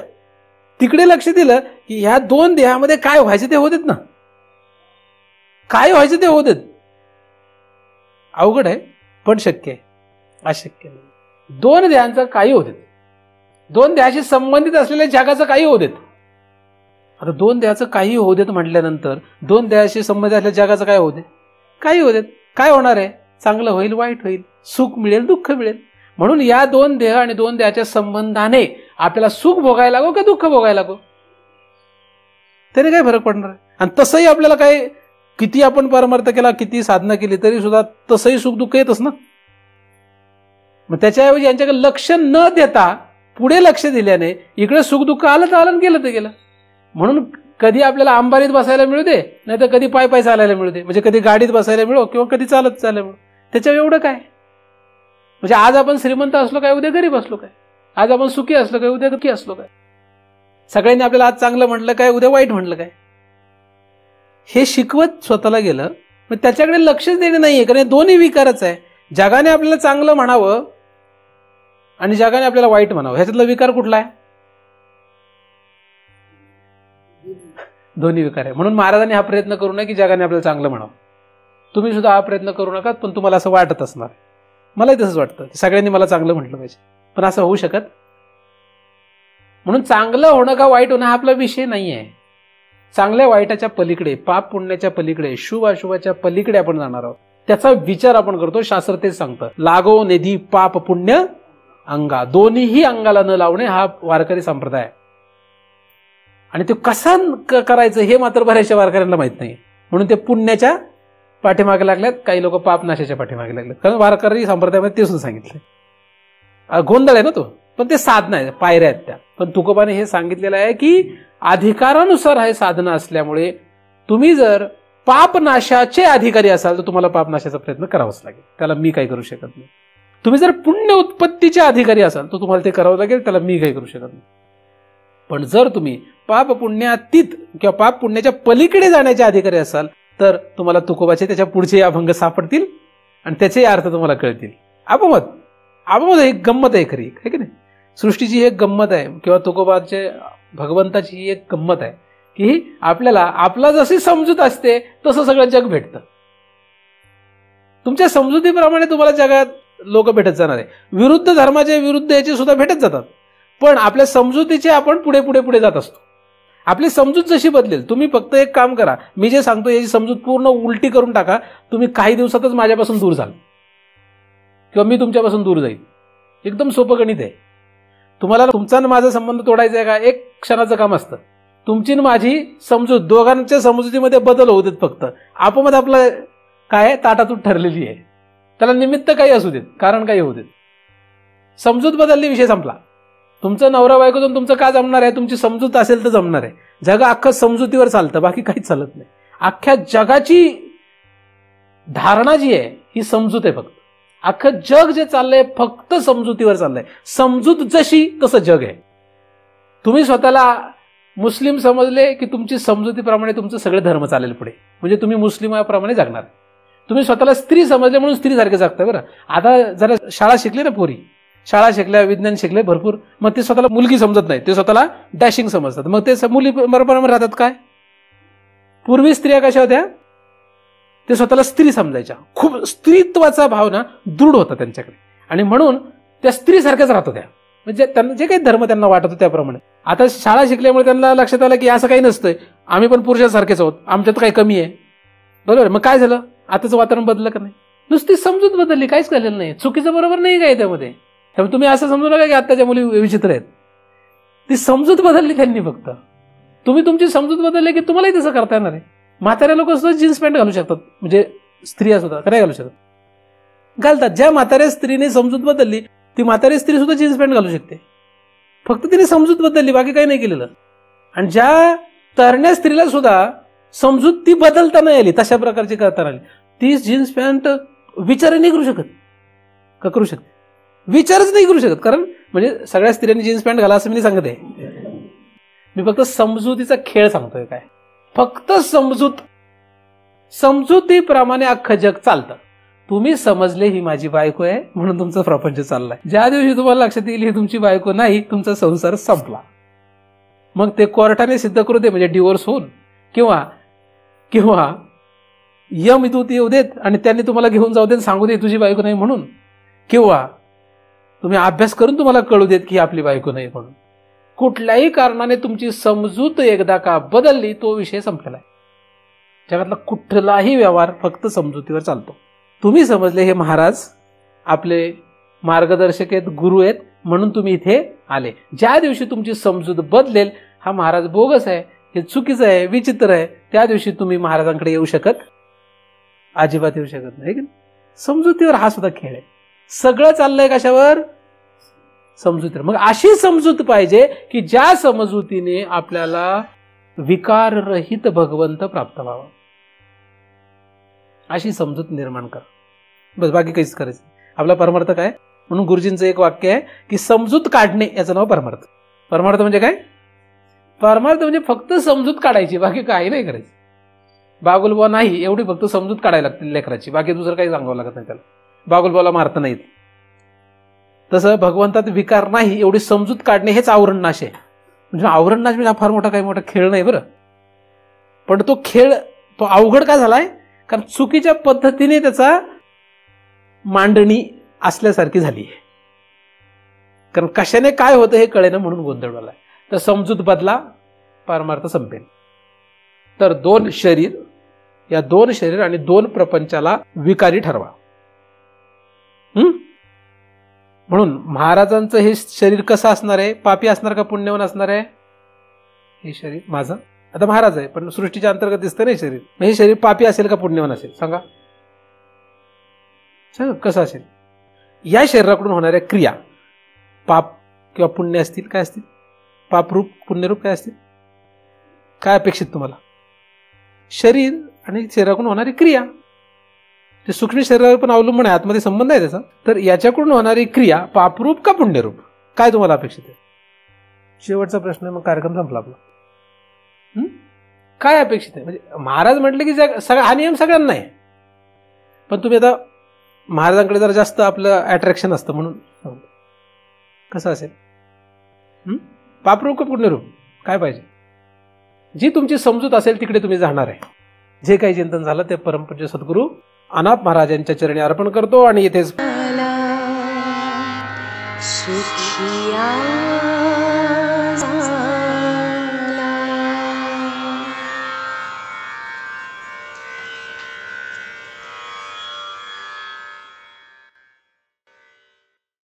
तिकडे लक्ष दिलं की ह्या दोन देहामध्ये काय व्हायचं ते होऊ देत ना. काय व्हायचं ते होऊ देत. अवघड आहे पण शक्य आहे, अशक्य नाही. दोन देहांचं काही होऊ देत, दोन देहाशी संबंधित असलेल्या जगाचं काही होऊ देत. आता दोन देहाचं काही होऊ देत म्हटल्यानंतर दोन देहाशी संबंधित असलेल्या जगाचं काय होऊ देत, काही होऊ देत. काय होणार आहे, चांगलं होईल, वाईट होईल, सुख मिळेल, दुःख मिळेल. म्हणून या दोन देह आणि दोन देहाच्या संबंधाने आपल्याला सुख भोगायला लागो का दुःख भोगायला लागो, त्याने काय फरक पडणार आहे. आणि तसंही आपल्याला काय, किती आपण परमार्थ केला, किती साधना केली तरी सुद्धा तसंही सुख दुःख येतच ना. मग त्याच्याऐवजी यांच्याकडे लक्ष न देता पुढे लक्ष दिल्याने इकडे सुख दुःख आलं तर आलं, गेलं तर गेलं. म्हणून कधी आपल्याला अंबारीत बसायला मिळू दे, नाही तर कधी पाय चालायला मिळू दे. म्हणजे कधी गाडीत बसायला मिळो किंवा कधी चालत चालायला मिळो, त्याच्यावर एवढं काय. म्हणजे आज आपण श्रीमंत असलो काय, उद्या गरीब असलो काय. आज आपण सुखी असलो काय, उद्या दुःखी असलो काय. सगळ्यांनी आपल्याला आज चांगलं म्हटलं काय, उद्या वाईट म्हटलं काय. हे शिकवत स्वतःला गेलं, पण त्याच्याकडे लक्षच देणे नाहीये. कारण दोन्ही विकारच आहे. जगाने आपल्याला चांगलं म्हणावं आणि जगाने आपल्याला वाईट म्हणावं, ह्याच्यातला विकार कुठला आहे, दोन्ही विकार आहे. म्हणून महाराजांनी हा प्रयत्न करू नये की जगाने आपल्याला चांगलं म्हणावं. तुम्ही सुद्धा हा प्रयत्न करू नका. पण तुम्हाला असं वाटत असणार, मलाही तसंच वाटतं की सगळ्यांनी मला चांगलं म्हटलं पाहिजे, पण असं होऊ शकत. म्हणून चांगलं होणं का वाईट होणं हा आपला विषय नाही आहे. चांगल्या वाईटाच्या पलीकडे, पाप पुण्याच्या पलीकडे, शुभ अशुभाच्या पलीकडे आपण जाणार आहोत. त्याचा विचार आपण करतो. शास्त्र तेच सांगतं, लागो निधी पाप पुण्य अंगा, दोन्हीही अंगाला न लावणे हा वारकरी संप्रदाय आहे. आणि ते कसा करायचं हे मात्र बऱ्याचशा वारकऱ्यांना माहित नाही. म्हणून ते पुण्याच्या पाठीमागे लागल्यात, काही लोक पापनाशाच्या पाठीमागे लागलेत. कारण वारकरी संप्रदायामध्ये ते सुद्धा सांगितलंय. गोंधळ आहे ना तो, पण ते साधना आहे, पायऱ्या आहेत त्या. पण तुकोबाने हे सांगितलेलं आहे की अधिकारानुसार हे साधना असल्यामुळे तुम्ही जर पापनाशाचे अधिकारी असाल तर तुम्हाला पापनाशाचा प्रयत्न करावाच लागेल, त्याला मी काही करू शकत नाही. तुम्ही जर पुण्य उत्पत्तीचे अधिकारी असाल तर तुम्हाला ते करावं लागेल, त्याला मी काही करू शकत नाही. पण जर तुम्ही पाप पुण्यातीत किंवा पाप पुण्याच्या पलीकडे जाण्याचे अधिकारी असाल तर तुम्हाला तुकोबाचे त्याच्या पुढचे अभंग सापडतील आणि त्याचे अर्थ तुम्हाला कळतील. अपमत एक गंमत आहे खरी, आहे की नाही. सृष्टीची एक गंमत आहे किंवा तुकोबाचे भगवंताची ही एक गंमत आहे की आपल्याला आपला जशी समजूत असते तसं सगळं जग भेटतं. तुमच्या समजुतीप्रमाणे तुम्हाला जगात लोक भेटत जाणार आहे. विरुद्ध धर्माचे, विरुद्ध याचे सुद्धा भेटत जातात. पण आपल्या समजुतीचे आपण पुढे पुढे पुढे जात असतो. आपली समजूत जशी बदलेल, तुम्ही फक्त एक काम करा, मी जे सांगतो याची समजूत पूर्ण उलटी करून टाका, तुम्ही काही दिवसातच माझ्यापासून दूर जाल किंवा मी तुमच्यापासून दूर जाईल. एकदम सोपं गणित आहे. तुम्हाला तुमचा आणि माझा संबंध तोडायचा आहे का? एक क्षणाचं काम असतं. तुमची आणि माझी समजूत, दोघांच्या समजुतीमध्ये बदल होऊ देत. फक्त आपोआप आपलं काय ताटातूट ठरलेली आहे. त्याला निमित्त काही असू देत, कारण काही होऊ देत. समजूत बदलली, विषय संपला. तुमचं नवरा बायकोतून तुमचं का जमणार आहे? तुमची समजूत असेल तर जमणार आहे. जग अख्खं समजुतीवर चालतं, बाकी काहीच चालत नाही. अख्ख्या जगाची धारणा जी आहे ही समजूत आहे. फक्त अख्खं जग जे चाललंय फक्त समजुतीवर चाललंय. समजूत जशी तसं जग आहे. तुम्ही स्वतःला मुस्लिम समजले की तुमची समजुतीप्रमाणे तुमचं सगळे धर्म चालेल पुढे, म्हणजे तुम्ही मुस्लिमाप्रमाणे जगणार. तुम्ही स्वतःला स्त्री समजले म्हणून स्त्रीसारखे जगताय. बरं, आता जरा शाळा शिकली ना पोरी, शाळा शिकल्या, विज्ञान शिकले भरपूर, मग ते स्वतःला मुलगी समजत नाही, ते स्वतःला डॅशिंग समजतात. मग ते मुली बरोबर राहतात. काय पूर्वी स्त्रिया कशा होत्या? ते स्वतःला स्त्री समजायच्या. खूप स्त्रीत्वाचा भाव ना दृढ होता त्यांच्याकडे, आणि म्हणून त्या स्त्रीसारख्याच राहत होत्या. म्हणजे त्यांना जे काही धर्म त्यांना वाटत होतं त्याप्रमाणे. आता शाळा शिकल्यामुळे त्यांना लक्षात आलं की असं काही नसतंय, आम्ही पण पुरुषासारखेच आहोत, आमच्यात काही कमी आहे. बरोबर, मग काय झालं? आताचं वातावरण बदललं का नाही? नुसती समजूत बदलली, काहीच झालेलं नाही. चुकीचं बरोबर नाही काय त्यामध्ये. त्यामुळे तुम्ही असं समजू नका की आताच्या मुली विचित्र आहेत. ती समजूत बदलली त्यांनी फक्त. तुम्ही तुमची समजूत बदलली की तुम्हालाही तसं करता येणार आहे. म्हाताऱ्या लोक सुद्धा जीन्स पॅन्ट घालू शकतात, म्हणजे स्त्रिया सुद्धा काय घालू शकतात, घालतात. ज्या म्हाताऱ्या स्त्रीने समजूत बदलली ती म्हातारी स्त्री सुद्धा जीन्स पॅन्ट घालू शकते. फक्त तिने समजूत बदलली, बाकी काही नाही केलेलं. आणि ज्या तरण्या स्त्रीला सुद्धा समजूत ती बदलता नाही आली, तशा प्रकारची करता आली, ती जीन्स पॅन्ट विचार नाही करू शकत का? करू शकते, विचारच नाही करू शकत. कारण म्हणजे सगळ्या स्त्रियांनी जीन्स पॅन्ट घाला असं मी नाही सांगत आहे. मी फक्त समजुतीचा खेळ सांगतोय. काय फक्त समजुतीप्रमाणे अख्खं जग चालतं. तुम्ही समजले ही माझी बायको आहे म्हणून तुमचा प्रपंच चाललाय. ज्या दिवशी तुम्हाला लक्षात येईल ही तुमची बायको नाही, तुमचा संसार संपला. मग ते कोर्टाने सिद्ध करू दे, म्हणजे डिवोर्स होऊन, किंवा यमदूत येऊ देत आणि त्यांनी तुम्हाला घेऊन जाऊ देत, सांगू दे तुझी बायको नाही म्हणून, किंवा तुम्ही अभ्यास करून तुम्हाला कळू देत की आपली बायको नाही म्हणून. कुठल्याही कारणाने तुमची समजूत एकदा का बदलली, तो विषय संपलेला आहे. जगातला कुठलाही व्यवहार फक्त समजुतीवर चालतो. तुम्ही समजले हे महाराज आपले मार्गदर्शक आहेत, गुरु आहेत, म्हणून तुम्ही इथे आले. ज्या दिवशी तुमची समजूत बदलेल, हा महाराज बोगस आहे, हे चुकीचं आहे, विचित्र आहे, त्या दिवशी तुम्ही महाराजांकडे येऊ शकत अजिबात येऊ शकत नाही. समजुतीवर हा सुद्धा खेळ आहे. सगळं चाललंय कशावर? समजुतीवर. मग अशी समजूत पाहिजे की ज्या समजुतीने आपल्याला विकाररहित भगवंत प्राप्त व्हावा. अशी समजूत निर्माण करा, बस, बाकी काहीच करायचं. आपला परमार्थ काय? म्हणून गुरुजींचं एक वाक्य आहे की समजूत काढणे याचं नाव परमार्थ. परमार्थ म्हणजे काय? परमार्थ म्हणजे फक्त समजूत काढायची, बाकी काही नाही करायचं. बागुलबुवा नाही एवढी फक्त समजूत काढायला लागते लेकराची, बाकी दुसरं काही सांगावं लागत नाही त्याला. बागुलबुवाला मारता नाही. तसं भगवंतात विकार नाही एवढी समजूत काढणे हेच आवरण नाश आहे. म्हणजे आवरण नाश म्हणजे हा फार मोठा काही मोठा खेळ नाही बरं, पण तो खेळ तो अवघड का झालाय? कारण चुकीच्या पद्धतीने त्याचा मांडणी असल्यासारखी झाली आहे. कारण कशाने काय होतं हे कळेना म्हणून गोंधळवाला आहे. तर समजूत बदला, परमार्थ संपेल. तर दोन शरीर, या दोन शरीर आणि दोन प्रपंचाला विकारी ठरवा. म्हणून महाराजांचं हे शरीर कसं असणार आहे? पापी असणार का पुण्यवान असणार आहे? हे शरीर माझं, आता महाराज आहे पण सृष्टीच्या अंतर्गत दिसतं नाही शरीर, हे शरीर पापी असेल का पुण्यवान असेल? सांगा कसं असेल? या शरीराकडून होणाऱ्या क्रिया पाप किंवा पुण्य असतील, काय असतील? पापरूप पुण्यरूप काय असतील? काय अपेक्षित तुम्हाला? शरीर आणि शरीराकडून होणारी क्रिया, ते सूक्ष्म शरीरावर पण अवलंबून आहे, आतमध्ये संबंध आहे त्याचा. तर याच्याकडून होणारी क्रिया पापरूप का पुण्यरूप, काय तुम्हाला अपेक्षित आहे? शेवटचा प्रश्न आहे, मग कार्यक्रम संपला आपला. काय अपेक्षित आहे? म्हणजे महाराज म्हटले की सगळा हा नियम सगळ्यांना आहे, पण तुम्ही आता महाराजांकडे जरा जास्त आपलं अट्रॅक्शन असतं म्हणून कसं असेल? पापरूप का पुण्यरूप, काय पाहिजे? जी तुमची समजूत असेल तिकडे तुम्ही जाणार आहे. जे काही चिंतन झालं ते परमपूज्य सद्गुरू अनाप महाराज यांच्या चरणी अर्पण करतो आणि इथेच